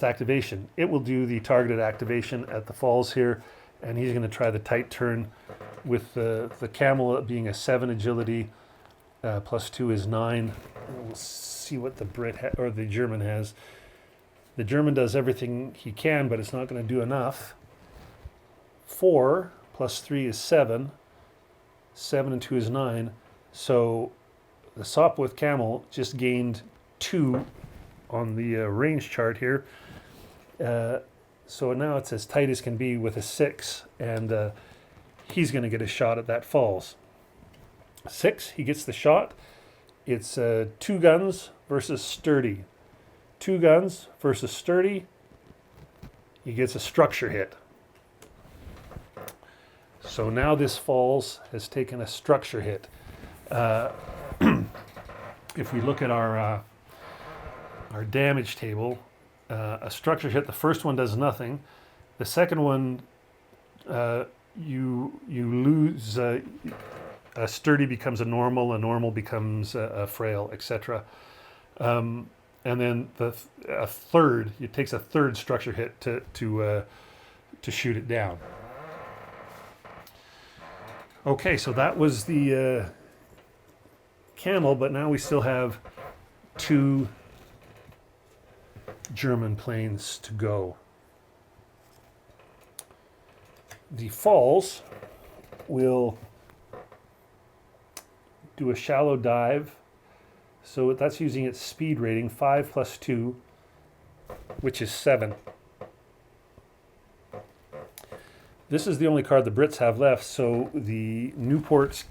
activation. It will do the targeted activation at the falls here, and he's going to try the tight turn with the Camel being a 7 agility, plus 2 is 9. We'll see what the or the German has. The German does everything he can, but it's not going to do enough. 4 plus 3 is 7. 7 and 2 is 9. So the Sopwith Camel just gained 2 on the range chart here. So now it's as tight as can be with a 6, and he's going to get a shot at that falls. 6, he gets the shot. It's 2 guns versus sturdy. 2 guns versus sturdy. He gets a structure hit. So now this falls has taken a structure hit. If we look at our damage table, a structure hit, the first one does nothing. The second one, you lose, a sturdy becomes a normal becomes a frail, etc. And then a third, it takes a third structure hit to shoot it down. Okay, so that was the Camel, but now we still have 2 German planes to go. The falls will do a shallow dive, so that's using its speed rating, 5 plus 2, which is 7. This is the only card the Brits have left, so the Newports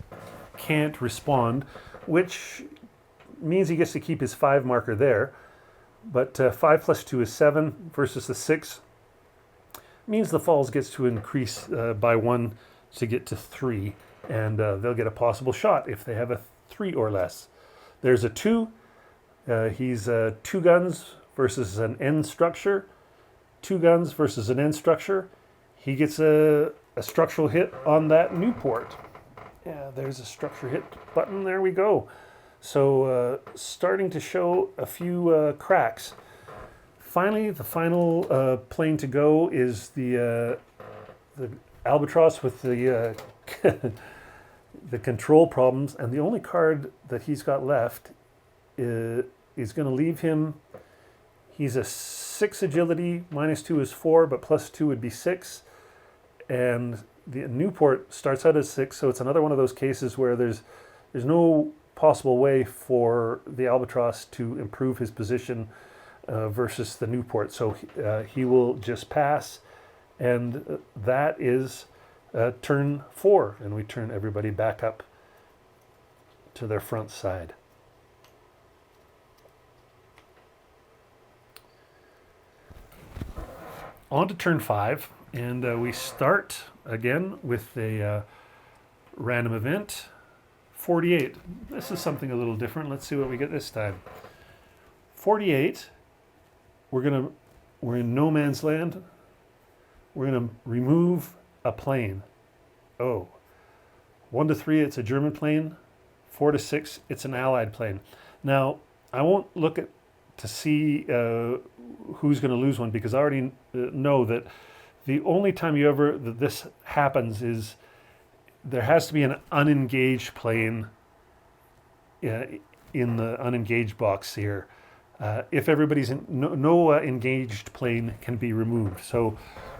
can't respond, which means he gets to keep his 5 marker there. But 5 plus 2 is 7 versus the 6. Means the falls gets to increase by 1 to get to 3, and they'll get a possible shot if they have a 3 or less. There's a 2. He's 2 guns versus an N structure. 2 guns versus an N structure. He gets a structural hit on that Newport. Yeah, there's a structure hit button. There we go. So starting to show a few cracks. Finally, the final plane to go is the Albatross with the the control problems, and the only card that he's got left is going to leave him. He's a 6 agility, minus 2 is 4, but plus 2 would be 6. And the Newport starts out as 6, so it's another one of those cases where there's no possible way for the Albatross to improve his position versus the Newport. So he will just pass, and that is turn 4, and we turn everybody back up to their front side. On to turn 5, and we start again with a random event. 48. This is something a little different. Let's see what we get this time. 48. We're in no man's land. We're gonna remove a plane. Oh. 1 to 3, it's a German plane. 4 to 6, it's an Allied plane. Now, I won't look at to see who's going to lose one, because I already know that the only time that this happens is there has to be an unengaged plane in the unengaged box here. If everybody's in, no engaged plane can be removed. So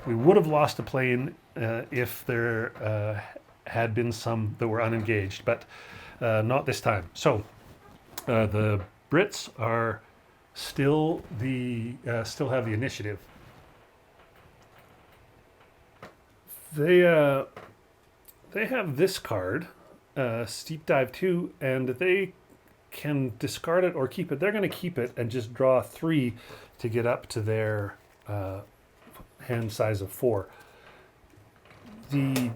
we would have lost a plane if there had been some that were unengaged, but not this time. So the Brits are still have the initiative. They have this card, Steep Dive 2, and they can discard it or keep it. They're going to keep it and just draw 3 to get up to their hand size of 4. The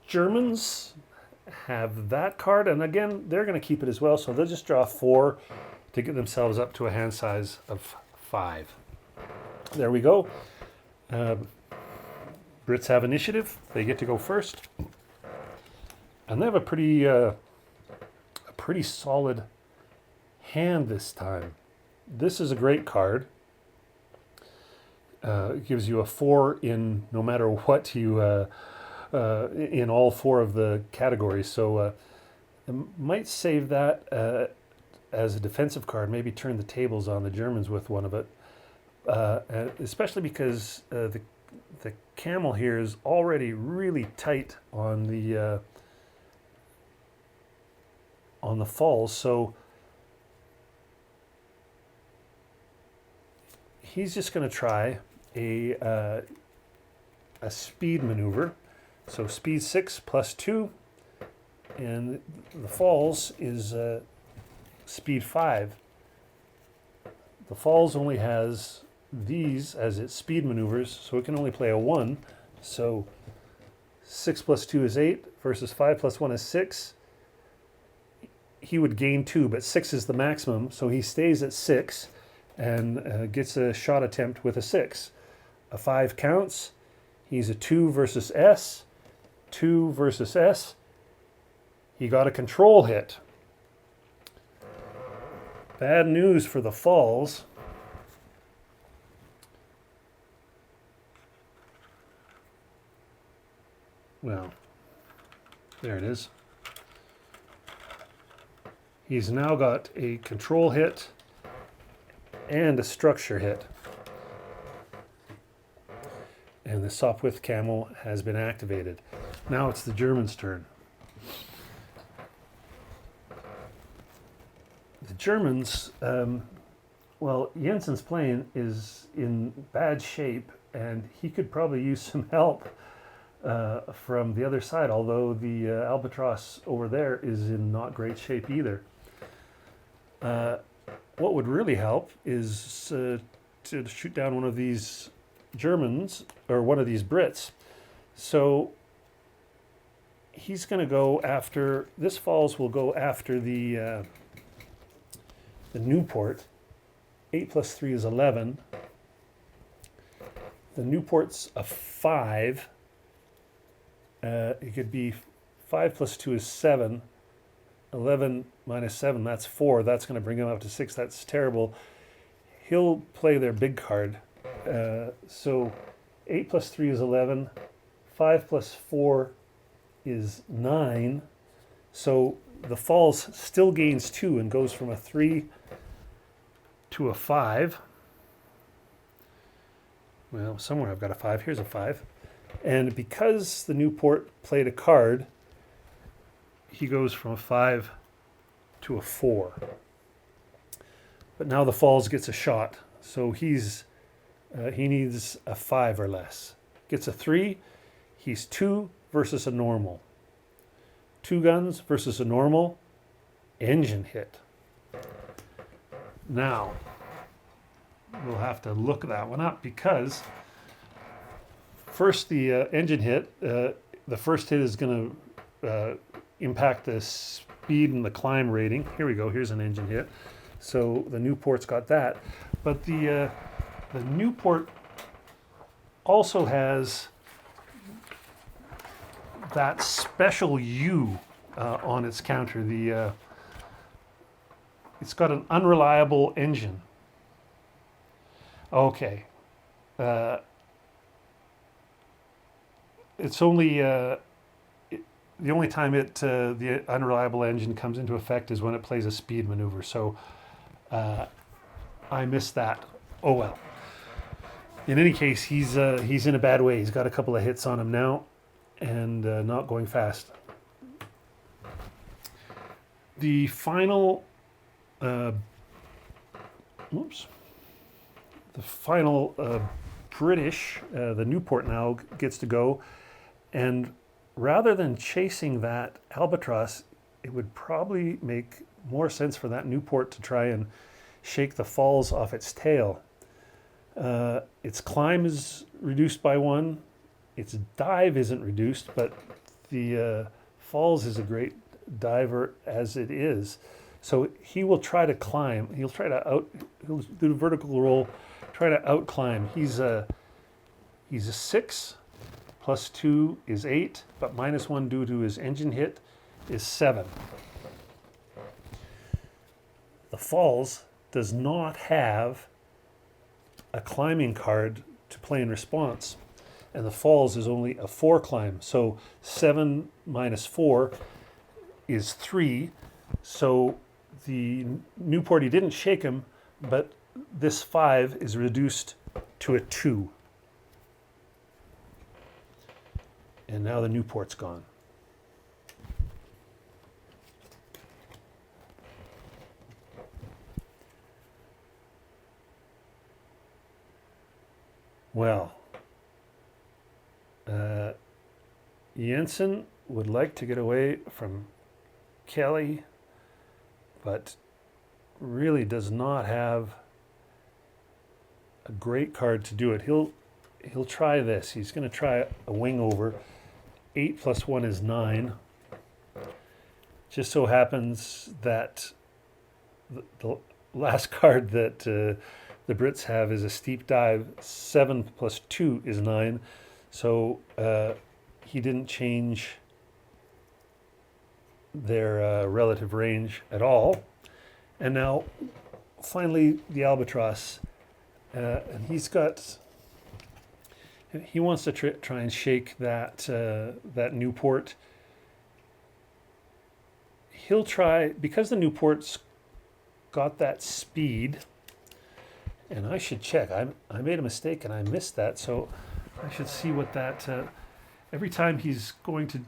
Germans have that card, and again, they're going to keep it as well, so they'll just draw 4 to get themselves up to a hand size of 5. There we go. Brits have initiative. They get to go first. And they have a pretty solid hand this time. This is a great card. It gives you a 4 in no matter what you in all 4 of the categories. So I might save that as a defensive card. Maybe turn the tables on the Germans with one of it, especially because the camel here is already really tight on the falls. So he's just going to try a speed maneuver. So speed 6 plus 2, and the falls is speed 5. The falls only has these as its speed maneuvers, so it can only play a 1. So 6 plus 2 is 8 versus 5 plus 1 is 6. He would gain 2, but 6 is the maximum, so he stays at 6 and gets a shot attempt with a 6. A 5 counts. He's a 2 versus S. 2 versus S. He got a control hit. Bad news for the falls. Well, there it is. He's now got a control hit and a structure hit. And the Sopwith camel has been activated. Now it's the Germans' turn. The Germans, well, Jensen's plane is in bad shape, and he could probably use some help from the other side, although the Albatross over there is in not great shape either. What would really help is to shoot down one of these Germans, or one of these Brits. So he's going to go after, this falls will go after the Newport. 8 plus 3 is 11. The Newport's a 5. It could be 5 plus 2 is 7. 11 minus 7, that's 4. That's going to bring him up to 6. That's terrible. He'll play their big card. So 8 plus 3 is 11. 5 plus 4 is 9. So the falls still gains 2 and goes from a 3 to a 5. Well, somewhere I've got a 5. Here's a 5. And because the Newport played a card, he goes from a 5 to a 4. But now the falls gets a shot. So he needs a 5 or less. Gets a 3. He's 2 versus a normal. 2 guns versus a normal. engine hit. Now, we'll have to look that one up because first the engine hit, the first hit is going to impact the speed and the climb rating. Here we go, here's an engine hit. So the Newport's got that. But the Newport also has that special U on its counter. It's got an unreliable engine. Okay. It's only the only time the unreliable engine comes into effect is when it plays a speed maneuver. So I missed that. Oh well. In any case, he's in a bad way. He's got a couple of hits on him now, and not going fast. The final, British, the Newport now gets to go, and rather than chasing that albatross, it would probably make more sense for that Newport to try and shake the falls off its tail. Its climb is reduced by 1. Its dive isn't reduced, but the falls is a great diver as it is. So he will try to climb. He'll do the vertical roll, try to out climb. He's a 6, plus 2 is 8, but minus 1 due to his engine hit is 7. The falls does not have a climbing card to play in response, and the falls is only a 4 climb. So 7 minus 4 is 3. So the Newport, he didn't shake him, but this 5 is reduced to a 2. And now the Newport's gone. Well, Jensen would like to get away from Kelly, but really does not have a great card to do it. He'll try this. He's going to try a wing over. 8 plus 1 is 9. Just so happens that the last card that the Brits have is a steep dive. 7 plus 2 is 9. So he didn't change their relative range at all. And now, finally, the albatross. And he wants to try and shake that Newport. He'll try, because the Newport's got that speed, and I should check. I made a mistake and I missed that, so I should see what that. Every time he's going to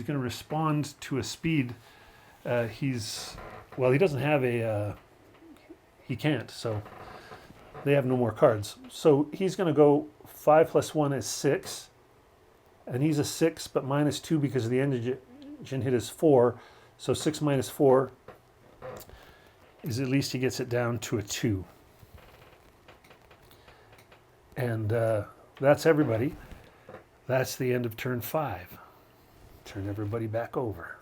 respond to a speed. He doesn't have he can't. So they have no more cards. So he's going to go 5 plus 1 is 6, and he's a 6, but minus 2 because of the engine hit is 4. So 6 minus 4 is at least he gets it down to a 2. And that's everybody. That's the end of turn 5. Turn everybody back over.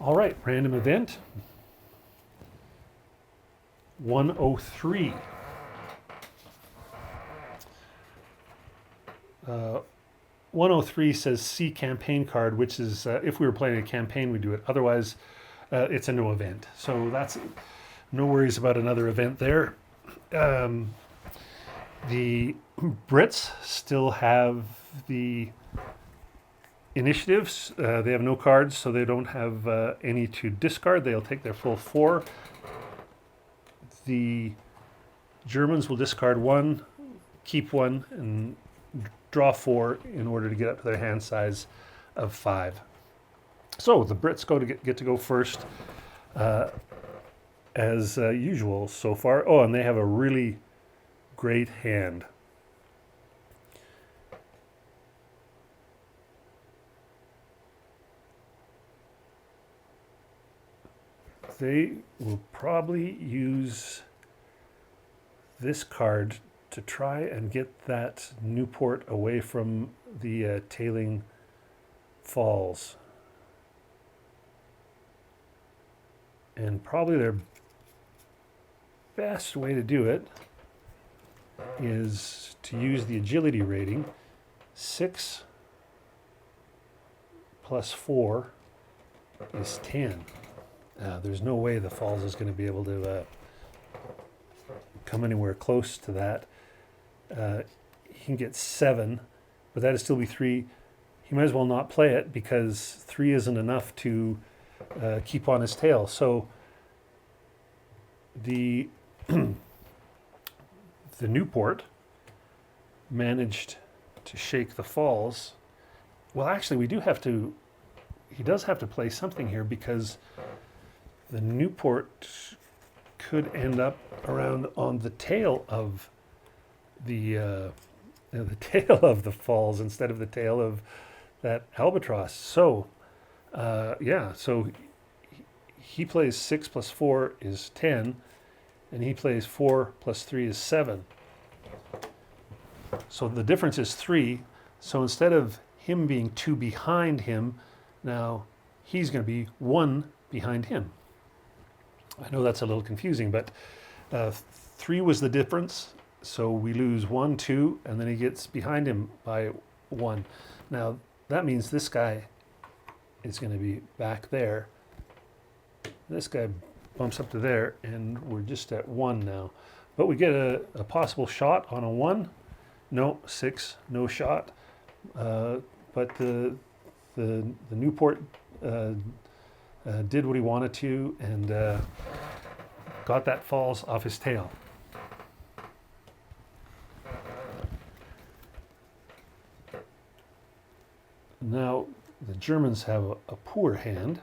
All right, random event. 103. 103 says see campaign card, which is if we were playing a campaign, we do it. Otherwise, it's a no event. So that's no worries about another event there. The Brits still have the initiatives. They have no cards, so they don't have any to discard. They'll take their full 4. The Germans will discard 1, keep 1, and draw 4 in order to get up to their hand size of 5. So the Brits get to go first, as usual so far. Oh, and they have a really great hand. they will probably use this card to try and get that Newport away from the tailing falls. And probably their best way to do it is to use the agility rating. 6 plus 4 is 10. There's no way the falls is going to be able to come anywhere close to that. He can get 7, but that'd still be 3. He might as well not play it because 3 isn't enough to keep on his tail. So the the Newport managed to shake the falls. Well, actually, he does have to play something here because the Newport could end up around on the tail of the tail of the falls instead of the tail of that albatross. So, so he plays 6 plus 4 is 10, and he plays 4 plus 3 is 7. So the difference is 3. So instead of him being 2 behind him, now he's going to be 1 behind him. I know that's a little confusing, but 3 was the difference. So we lose 1, 2, and then he gets behind him by 1. Now that means this guy is going to be back there. This guy bumps up to there, and we're just at 1 now. But we get a possible shot on a 1. No, 6, no shot. But the Newport did what he wanted to and got that falls off his tail. Now the Germans have a poor hand.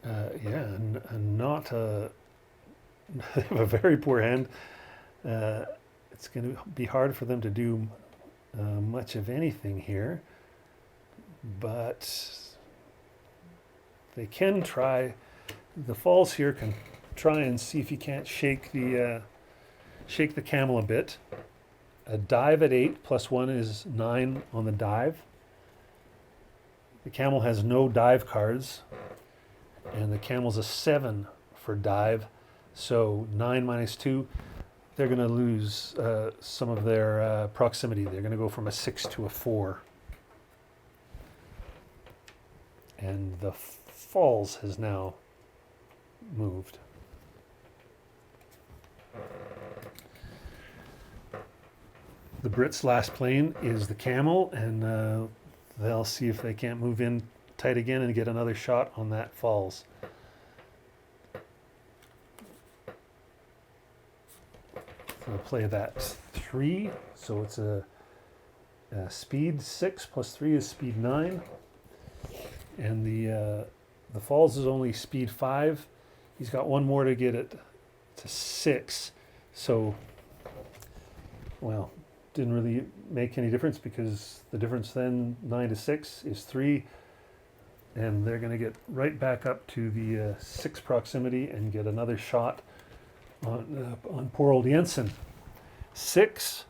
And not they have a very poor hand. It's going to be hard for them to do much of anything here, but they can try. The falls here can try and see if you can't shake the camel a bit. A dive at 8 plus 1 is 9 on the dive. The camel has no dive cards, and the camel's a 7 for dive. So 9 minus 2, they're going to lose some of their proximity. They're going to go from a 6 to a 4. And the falls has now moved. The Brits' last plane is the camel, and they'll see if they can't move in tight again and get another shot on that falls. We'll play that 3, so it's a speed 6 plus 3 is speed 9, and the falls is only speed 5. He's got 1 more to get it to 6, so well, didn't really make any difference because the difference then 9 to 6 is 3, and they're going to get right back up to the 6 proximity and get another shot on poor old Jensen. 6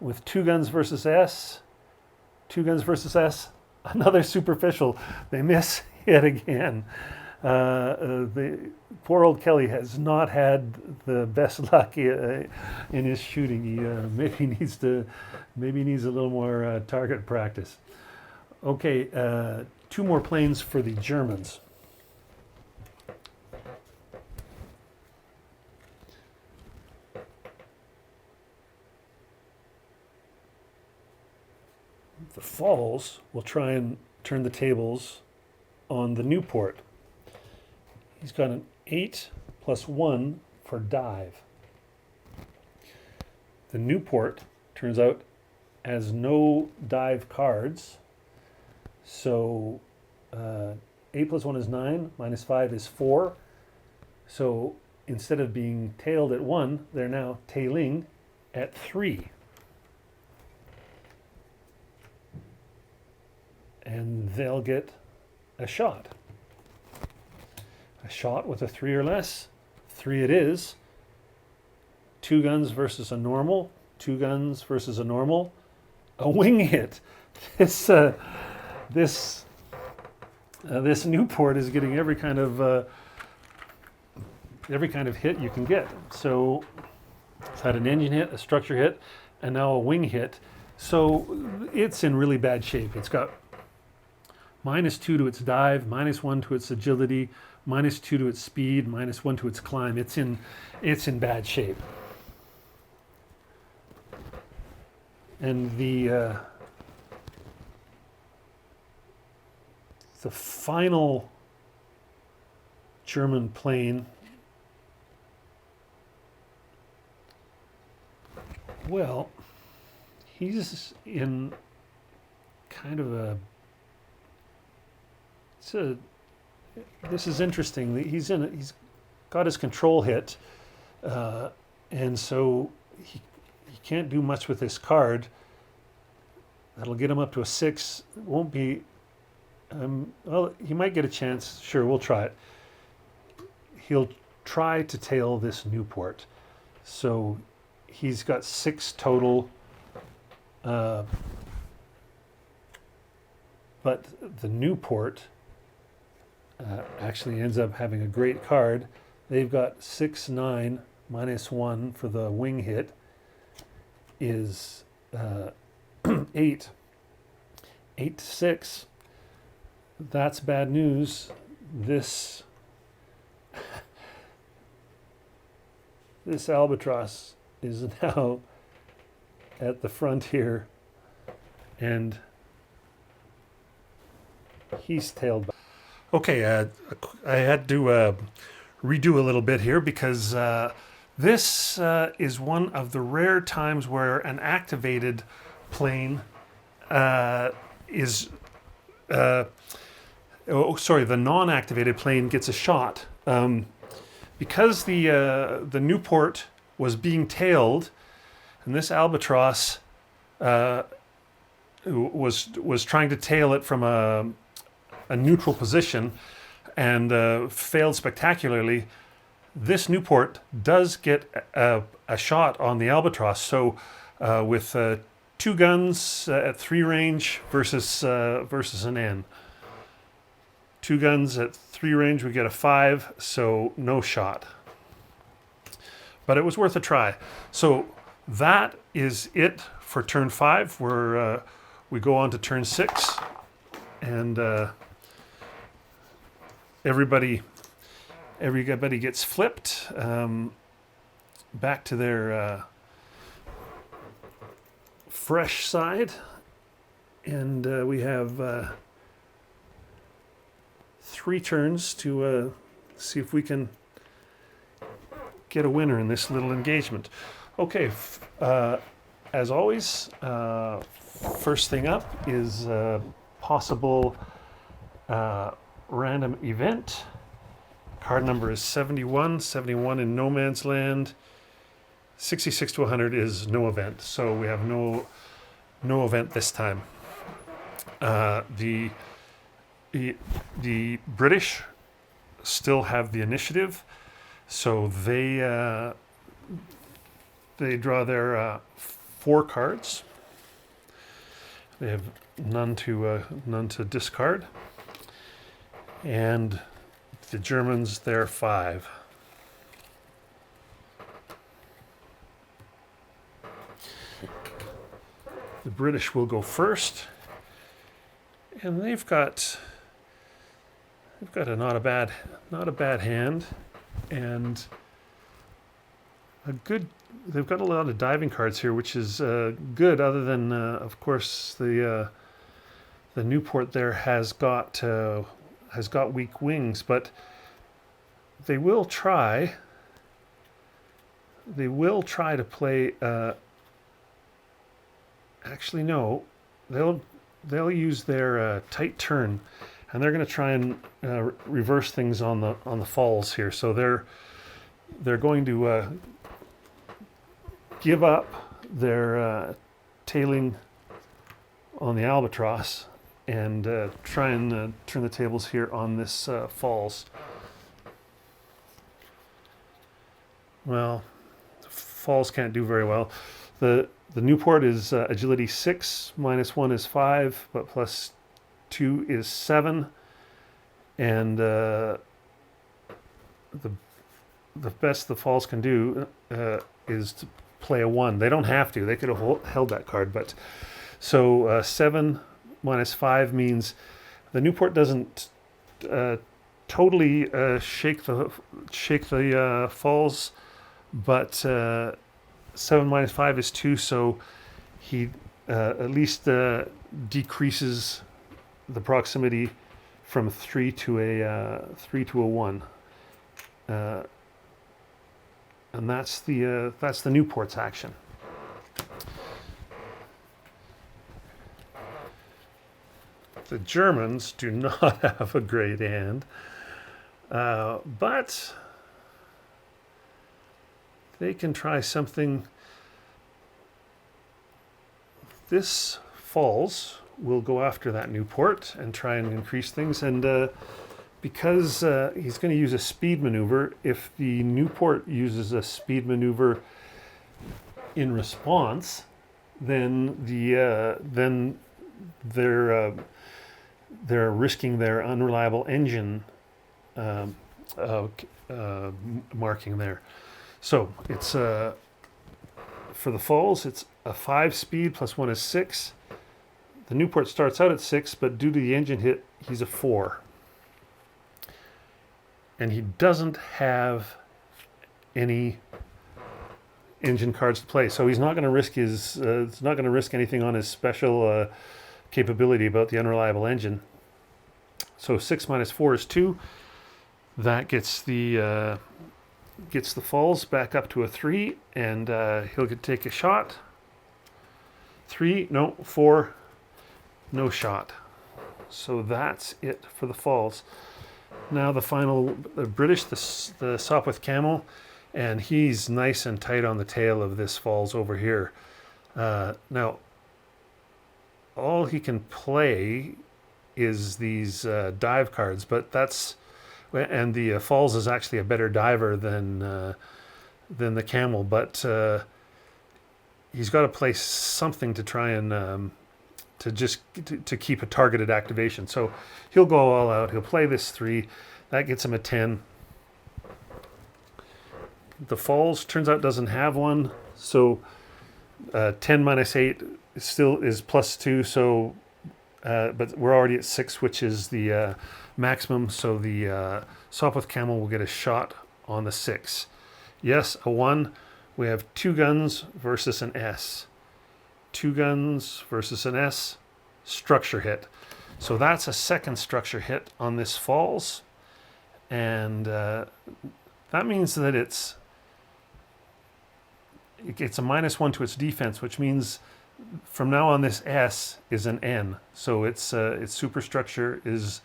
with 2 guns versus S. 2 guns versus S. Another superficial. They miss yet again. The poor old Kelly has not had the best luck in his shooting. He maybe needs a little more target practice. Okay, 2 more planes for the Germans. The falls will try and turn the tables on the Newport. He's got an 8 plus 1 for dive. The Newport, turns out, has no dive cards. So 8 plus 1 is 9, minus 5 is 4. So instead of being tailed at 1, they're now tailing at 3. And they'll get a shot. A shot with a 3 or less. 3 it is. 2 guns versus a normal. 2 guns versus a normal. A wing hit. This Newport is getting every kind of hit you can get. So it's had an engine hit, a structure hit, and now a wing hit. So it's in really bad shape. It's got -2 to its dive, -1 to its agility, -2 to its speed, -1 to its climb. It's in bad shape. And the final German plane, well, he's in kind of a, this is interesting. He's got his control hit, and so he can't do much with this card. That'll get him up to a 6. It won't be, well, he might get a chance. Sure, we'll try it. He'll try to tail this Newport. So he's got 6 total, but the Newport actually ends up having a great card. They've got 6-9 -1 for the wing hit is 8. 8-6. That's bad news. This albatross is now at the front here, and he's tailed back. Okay, I had to redo a little bit here because this is one of the rare times where an activated plane is the non-activated plane gets a shot. Because the Newport was being tailed, and this albatross was trying to tail it from a neutral position and failed spectacularly, this Newport does get a shot on the albatross. So with 2 guns at 3 range versus an N. 2 guns at 3 range, we get a 5, so no shot. But it was worth a try. So that is it for turn 5. We go on to turn 6, and everybody gets flipped back to their fresh side, and we have 3 turns to see if we can get a winner in this little engagement. Okay, as always, first thing up is possible random event. Card number is 71. 71 in no man's land. 66 to 100 is no event. So we have no event this time. The British still have the initiative, so they draw their 4 cards. They have none to discard, and the Germans their 5. The British will go first, and they've got a not a bad hand, and they've got a lot of diving cards here, which is good, other than of course the Newport there has got weak wings, but they will try to play actually no, they'll use their tight turn, and they're going to try and reverse things on the falls here. So they're going to give up their tailing on the albatross and try and turn the tables here on this falls. well, falls can't do very well. The Newport is agility 6, minus 1 is 5, but plus 2 is 7. And the best the falls can do is to play a 1. They don't have to. They could have held that card. But so 7 minus 5 means the Newport doesn't totally shake the falls, but 7 minus 5 is 2, so he at least decreases the proximity from 3 to a 1, and that's the Newport's action. The Germans do not have a great hand, but they can try something. This falls will go after that Newport and try and increase things. And because he's going to use a speed maneuver, if the Newport uses a speed maneuver in response, then they're risking their unreliable engine marking there. So it's for the falls, it's a 5 speed plus 1 is 6. The Newport starts out at 6, but due to the engine hit, he's a 4. And he doesn't have any engine cards to play, so he's not going to risk anything on his special capability about the unreliable engine. So 6 minus 4 is 2. That gets the falls back up to a 3, and he'll take a shot. 3, no, 4, no shot. So that's it for the falls. Now the final, the British, the Sopwith Camel, and he's nice and tight on the tail of this falls over here. Now, all he can play is these dive cards, but and the falls is actually a better diver than the camel, but he's got to play something to try and to keep a targeted activation. So he'll go all out. He'll play this 3. That gets him a 10. The falls turns out doesn't have one, so 10 minus 8 still is plus 2. So, but we're already at 6, which is the maximum. So the Sopwith Camel will get a shot on the 6. Yes, a 1. We have 2 guns versus an S. 2 guns versus an S. Structure hit. So that's a second structure hit on this falls. And that means that it gets a -1 to its defense, which means from now on this S is an N. So its superstructure is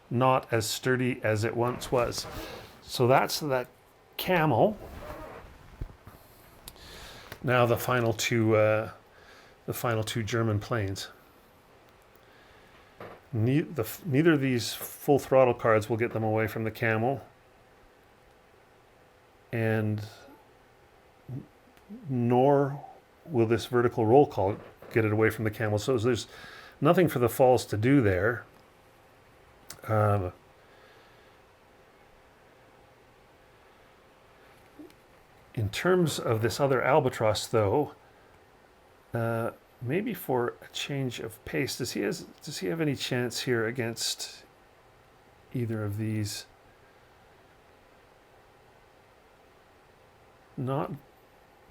not as sturdy as it once was. So that's that camel. Now the final two German planes. Neither of these full throttle cards will get them away from the camel, and nor will this vertical roll call get it away from the camel. So there's nothing for the falls to do there. In terms of this other albatross, though, maybe for a change of pace, does he have any chance here against either of these? Not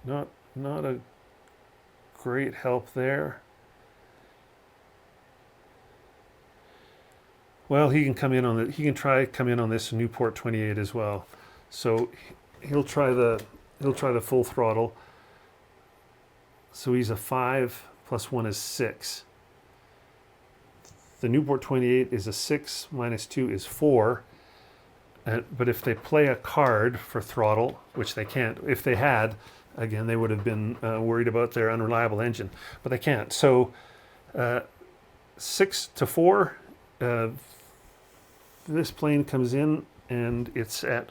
a great help there. Well, he can come in on this Newport 28 as well. So he'll try the full throttle. So he's a 5 plus 1 is 6. The Newport 28 is a 6 minus 2 is 4. But if they play a card for throttle, which they can't, if they had, again, they would have been worried about their unreliable engine. But they can't. So 6 to 4, this plane comes in and it's at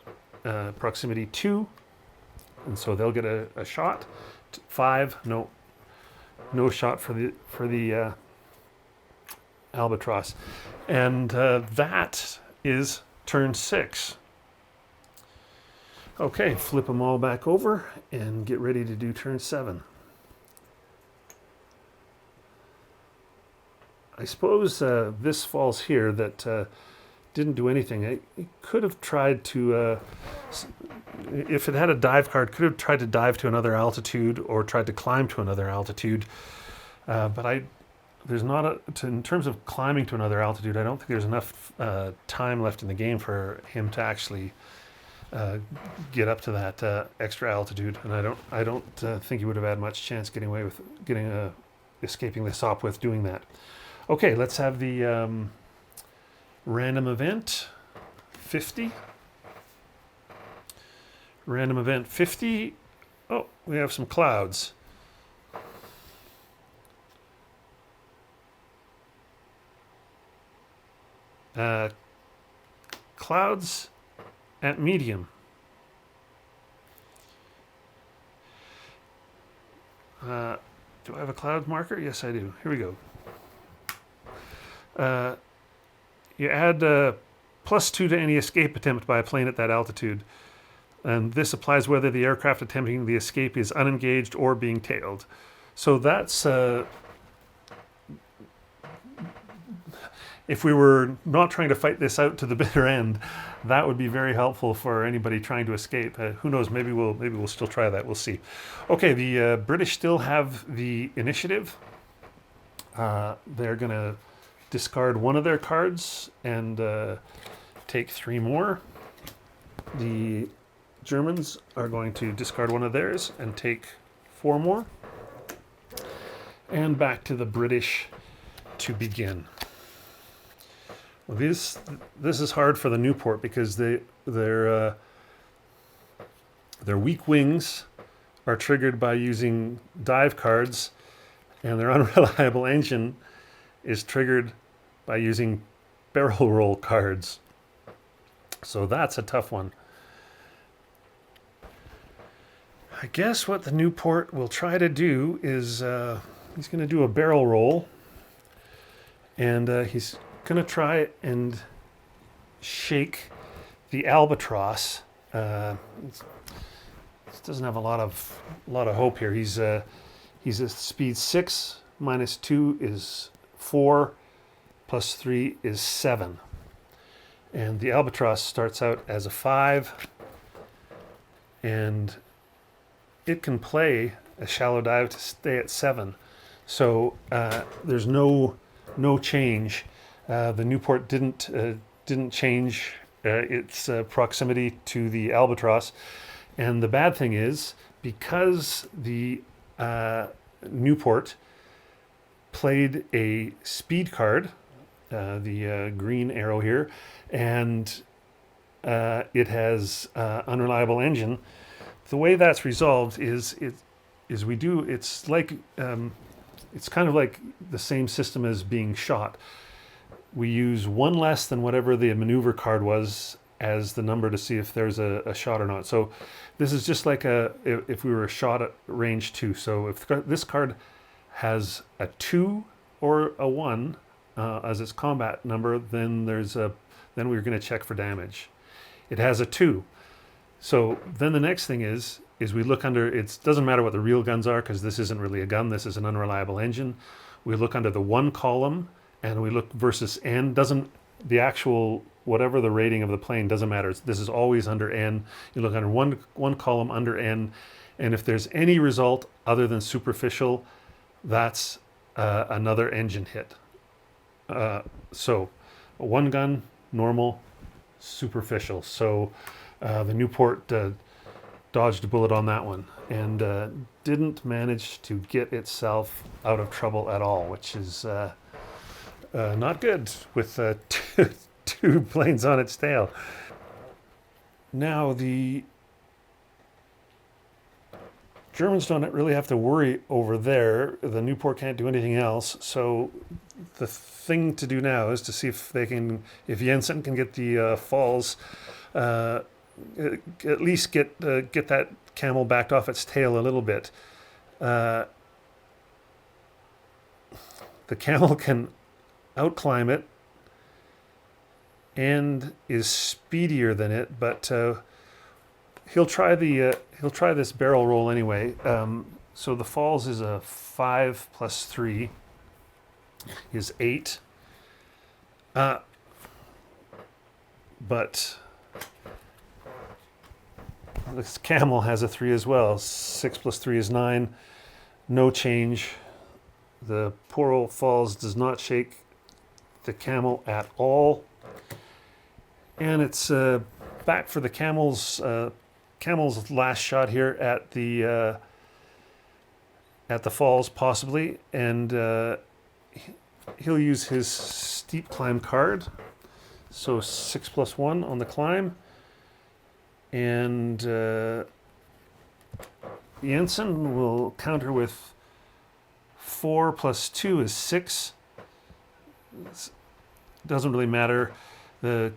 proximity 2. and so they'll get a shot. 5, no shot for the albatross, and that is turn 6. Okay, flip them all back over and get ready to do turn 7. I suppose this falls here that didn't do anything. It could have tried to, if it had a dive card, could have tried to dive to another altitude or tried to climb to another altitude. But there's not in terms of climbing to another altitude, I don't think there's enough time left in the game for him to actually get up to that extra altitude, and I don't think he would have had much chance getting away with escaping the Sopwith doing that. Okay, let's have the random event 50. Random event 50. Oh, we have some clouds. Clouds at medium. Do I have a cloud marker? Yes, I do. Here we go. You add +2 to any escape attempt by a plane at that altitude. And this applies whether the aircraft attempting the escape is unengaged or being tailed. So that's... if we were not trying to fight this out to the bitter end, that would be very helpful for anybody trying to escape. Who knows? Maybe we'll still try that. We'll see. Okay, the British still have the initiative. They're going to discard one of their cards and take 3 more. The Germans are going to discard one of theirs and take 4 more. And back to the British to begin. Well, this is hard for the Newport because their weak wings are triggered by using dive cards, and their unreliable engine is triggered by using barrel roll cards. So that's a tough one. I guess what the Newport will try to do is he's going to do a barrel roll, and he's going to try and shake the albatross. This doesn't have a lot of hope here. He's at speed 6, -2 is 4, +3 is 7. And the albatross starts out as a 5, and it can play a shallow dive to stay at 7. So there's no change. The Newport didn't change its proximity to the albatross, and the bad thing is because the Newport played a speed card, the green arrow here, and it has unreliable engine. The way that's resolved is it's like it's kind of like the same system as being shot. We use 1 less than whatever the maneuver card was as the number to see if there's a shot or not. So this is just like if we were a shot at range 2. So if this card has a 2 or a 1 as its combat number, then we're going to check for damage. It has a 2. So then the next thing is we look under, it doesn't matter what the real guns are because this isn't really a gun, this is an unreliable engine. We look under the 1 column and we look versus N. The actual, whatever the rating of the plane doesn't matter. This is always under N. You look under one column under N, and if there's any result other than superficial, that's another engine hit. So 1 gun, normal, superficial. So the Newport dodged a bullet on that one and didn't manage to get itself out of trouble at all, which is not good with two planes on its tail. Now the Germans don't really have to worry over there. The Newport can't do anything else. So the thing to do now is to see if Jensen can get the falls, at least get that camel backed off its tail a little bit. The camel can outclimb it and is speedier than it, but he'll try this barrel roll anyway. So the falls is a 5 plus 3 is 8. But this camel has a 3 as well. 6 plus 3 is 9. No change. The poor old falls does not shake the camel at all. And it's back for the camel's last shot here at the falls possibly, and he'll use his steep climb card. So 6 plus 1 on the climb, and Jensen will counter with 4 plus 2 is 6. Doesn't really matter. The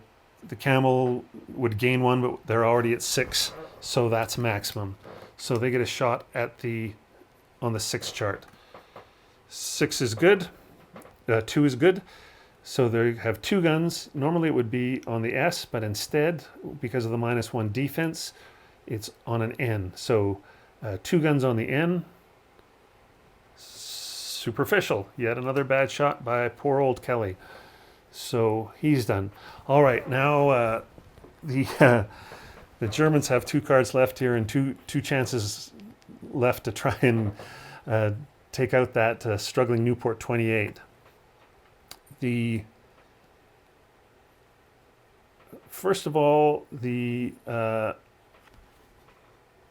camel would gain 1, but they're already at 6, so that's maximum. So they get a shot at on the 6 chart. 6 is good. 2 is good. So they have 2 guns. Normally it would be on the S, but instead, because of the -1 defense, it's on an N. So 2 guns on the N. Superficial. Yet another bad shot by poor old Kelly. So he's done. All right, now the Germans have 2 cards left here and two chances left to try and take out that struggling Newport 28. First of all, the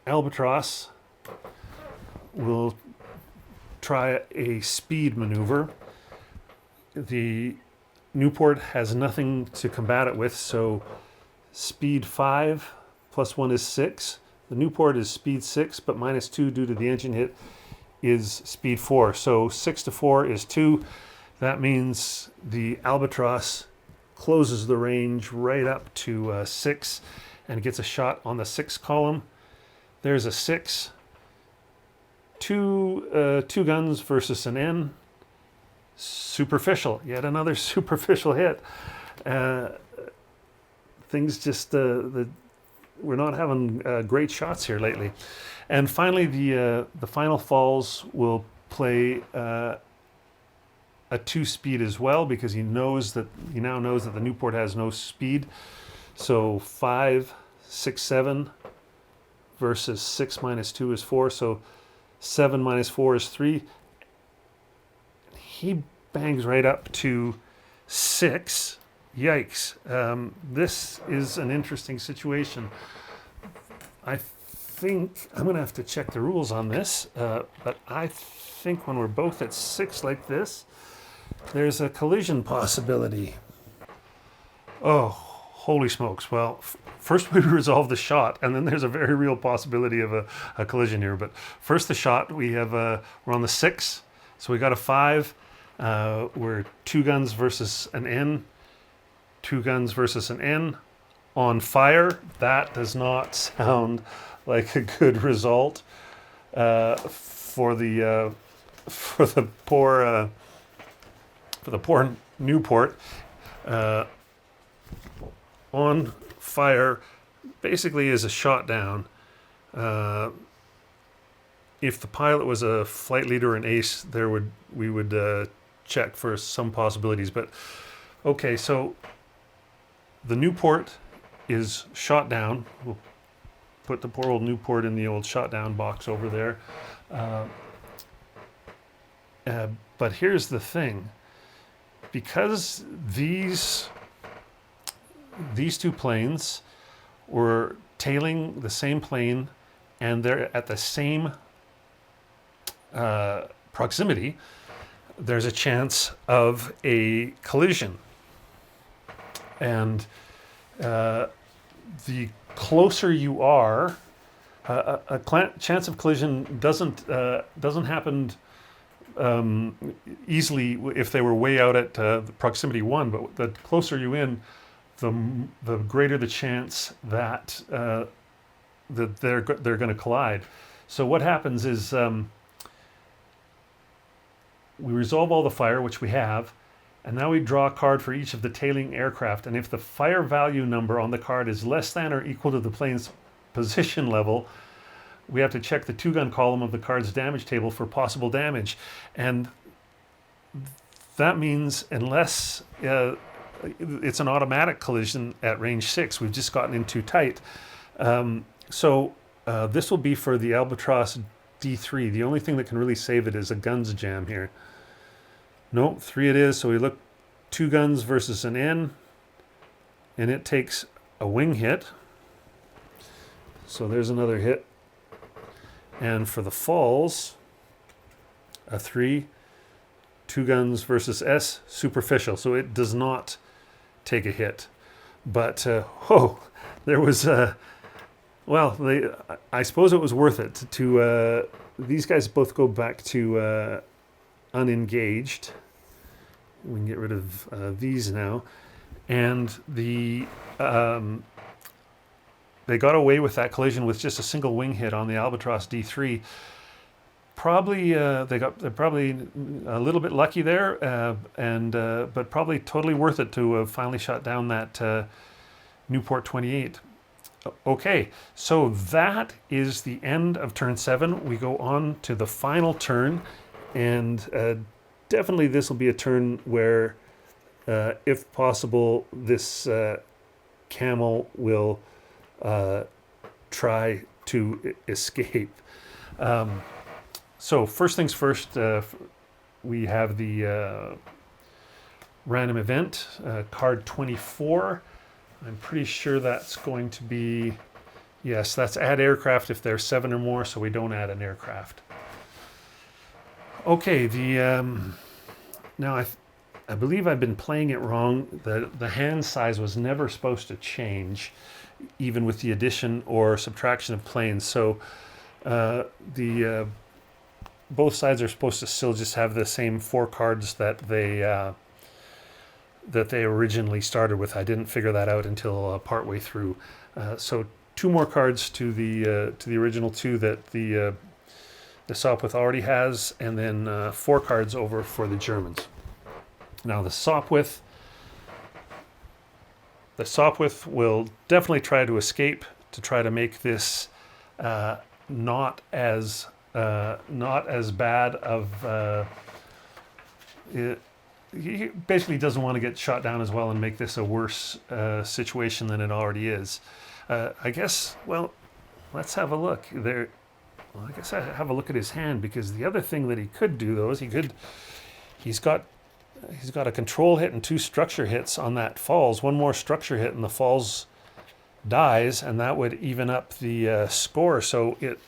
Albatross will try a speed maneuver. The Newport has nothing to combat it with, so speed 5 plus 1 is 6. The Newport is speed 6, but -2 due to the engine hit is speed 4. So 6 to 4 is 2. That means the Albatross closes the range right up to 6 and gets a shot on the 6 column. There's a 6. Two guns versus an N. Superficial. Yet another superficial hit. Things just we're not having great shots here lately. And finally, the final falls will play a 2 speed as well, because he now knows that the Newport has no speed. So 5, 6, 7 versus 6 minus 2 is 4. So 7 minus 4 is 3. He bangs right up to 6. Yikes. This is an interesting situation. I think I'm going to have to check the rules on this, but I think when we're both at 6 like this, there's a collision possibility. Oh, holy smokes. Well, first we resolve the shot, and then there's a very real possibility of a collision here. But first the shot, we're on the 6, so we got a 5. We're 2 guns versus an N. 2 guns versus an N on fire. That does not sound like a good result for the poor Newport. On fire basically is a shot down. If the pilot was a flight leader or an ace, we would check for some possibilities. But okay, so the Newport is shot down. We'll put the poor old Newport in the old shot down box over there. But here's the thing. Because these 2 planes were tailing the same plane and they're at the same proximity, there's a chance of a collision. And the closer you are, a chance of collision doesn't happen easily if they were way out at proximity 1. But the closer you in, the greater the chance that that they're going to collide. So what happens is we resolve all the fire, which we have, and now we draw a card for each of the tailing aircraft. And if the fire value number on the card is less than or equal to the plane's position level, we have to check the 2-gun column of the card's damage table for possible damage. And that means unless it's an automatic collision at range 6, we've just gotten in too tight. So this will be for the Albatross D3. The only thing that can really save it is a guns jam here. No, 3 it is. So we look 2 guns versus an N, and it takes a wing hit. So there's another hit. And for the falls, a 3, 2 guns versus S, superficial. So it does not take a hit. But there was well, I suppose it was worth it to. These guys both go back to unengaged. We can get rid of these now, and they got away with that collision with just a single wing hit on the Albatross D3. Probably they're probably a little bit lucky there, but probably totally worth it to have finally shot down that Newport 28. Okay, so that is the end of turn 7. We go on to the final turn, and definitely this will be a turn where, if possible, this camel will try to escape. So first things first, we have the random event, card 24. I'm pretty sure that's going to be, yes, that's add aircraft if there's 7 or more, so we don't add an aircraft. Okay, now I believe I've been playing it wrong. The hand size was never supposed to change, even with the addition or subtraction of planes. So both sides are supposed to still just have the same 4 cards that they originally started with. I didn't figure that out until partway through. So 2 more cards to the original 2 that the Sopwith already has, and then 4 cards over for the Germans. Now the Sopwith will definitely try to escape to try to make this not as bad of. He basically doesn't want to get shot down as well and make this a worse situation than it already is. I guess, well, let's have a look. Well, I guess I have a look at his hand, because the other thing that he could do, though, is he's got a control hit and 2 structure hits on that falls. 1 more structure hit and the falls dies, and that would even up the score. So it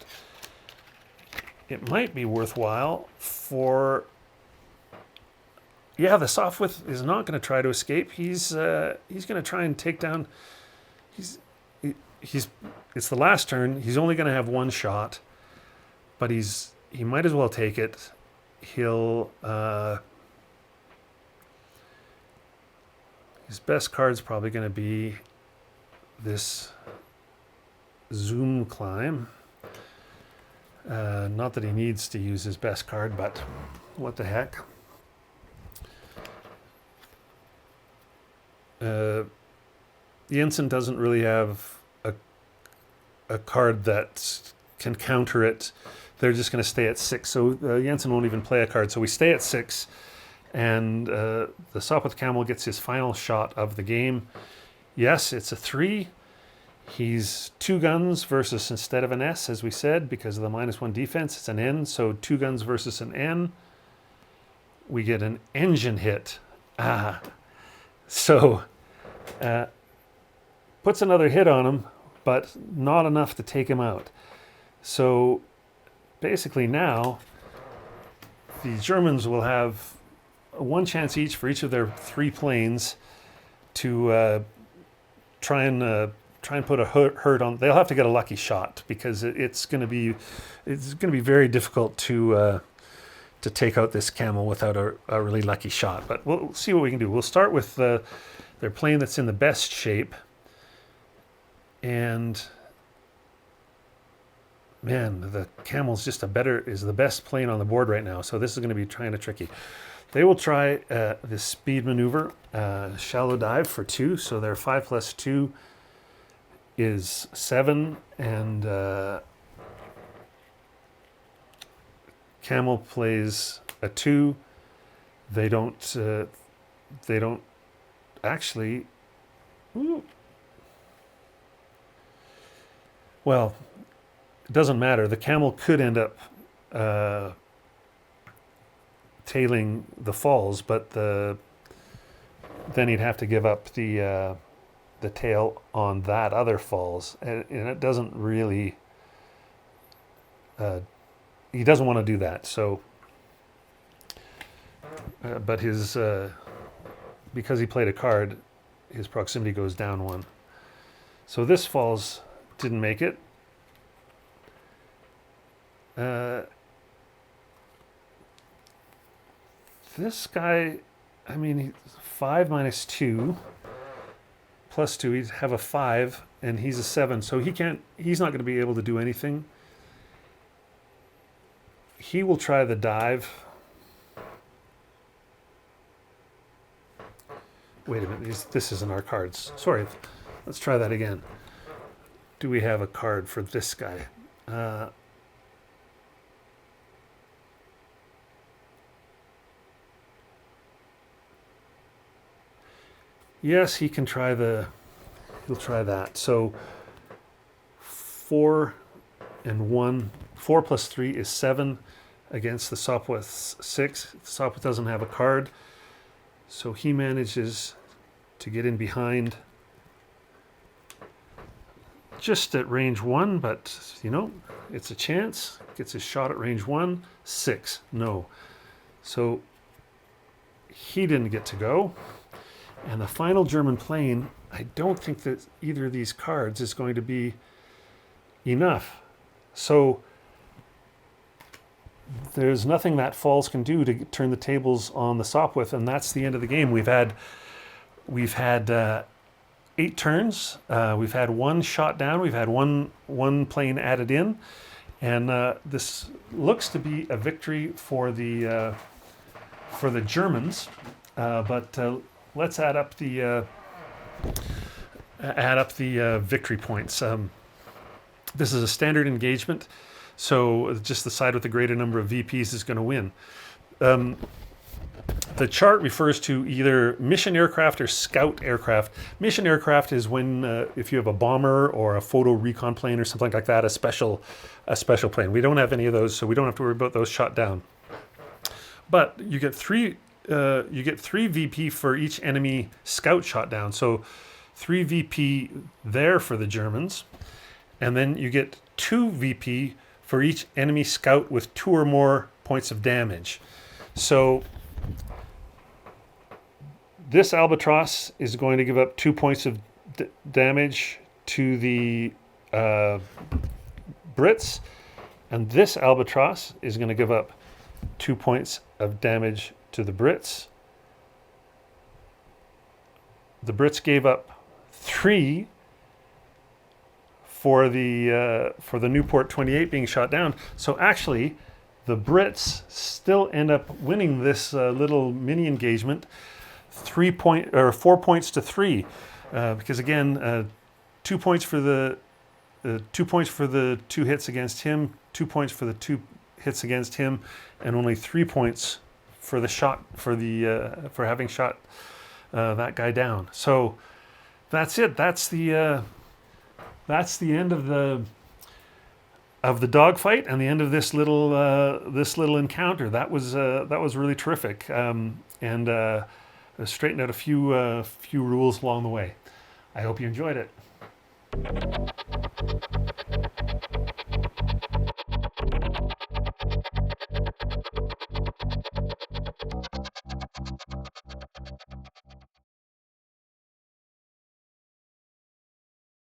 might be worthwhile for. Yeah, the Sopwith is not going to try to escape. He's going to try and take down. It's the last turn. He's only going to have 1 shot, but he might as well take it. He'll his best card's probably going to be this Zoom Climb. Not that he needs to use his best card, but what the heck. Jensen doesn't really have a card that can counter it. They're just going to stay at 6. So Jensen won't even play a card. So we stay at 6, and the Sopwith Camel gets his final shot of the game. Yes, it's a 3. He's 2 guns versus, instead of an S, as we said, because of the -1 defense, it's an N. So 2 guns versus an N. We get an engine hit. So puts another hit on him, but not enough to take him out. So basically now the Germans will have 1 chance each for each of their 3 planes to try and put a hurt on. They'll have to get a lucky shot, because it's going to be very difficult to take out this camel without a really lucky shot. But we'll see what we can do. We'll start with their plane that's in the best shape, and man, the camel's just is the best plane on the board right now. So this is going to be kind of tricky. They will try this speed maneuver, shallow dive for 2. So their 5 plus 2 is 7, and camel plays a 2. They don't actually. Ooh. Well, it doesn't matter. The camel could end up tailing the falls, but then he'd have to give up the tail on that other falls, and it doesn't really. He doesn't want to do that. So, but his because he played a card, his proximity goes down 1. So this falls didn't make it. This guy, I mean, 5 minus 2 plus 2, he'd have a 5, and he's a 7, so he's not going to be able to do anything. He will try the dive. Wait a minute, this isn't our cards. Sorry, let's try that again. Do we have a card for this guy? Yes, he can try he'll try that. So 4 and 1, 4 plus 3 is 7 against the Sopwith's 6. The Sopwith doesn't have a card, so he manages to get in behind just at range 1, but it's a chance. Gets his shot at range 1, 6, no. So he didn't get to go. And the final German plane, I don't think that either of these cards is going to be enough. So there's nothing that falls can do to turn the tables on the Sopwith, and that's the end of the game. We've had 8 turns. We've had 1 shot down. We've had one plane added in, and this looks to be a victory for the Germans. But let's add up the victory points. This is a standard engagement, so just the side with the greater number of VPs is going to win. The chart refers to either mission aircraft or scout aircraft. Mission aircraft is when if you have a bomber or a photo recon plane or something like that, a special plane. We don't have any of those, so we don't have to worry about those shot down. But you get 3 VP for each enemy scout shot down. So 3 VP there for the Germans. And then you get 2 VP for each enemy scout with 2 or more points of damage. So this Albatross is going to give up 2 points of damage to the Brits. And this Albatross is going to give up 2 points of damage to the Brits. The Brits gave up 3 for the Newport 28 being shot down. So actually, the Brits still end up winning this little mini engagement, 4 points to 3, because again, 2 points for the 2 hits against him, 2 points for the 2 hits against him, and only 3 points for the shot for having shot that guy down. So that's it. That's the end of the dogfight and the end of this little encounter. That was really terrific, and straightened out a few rules along the way. I hope you enjoyed it.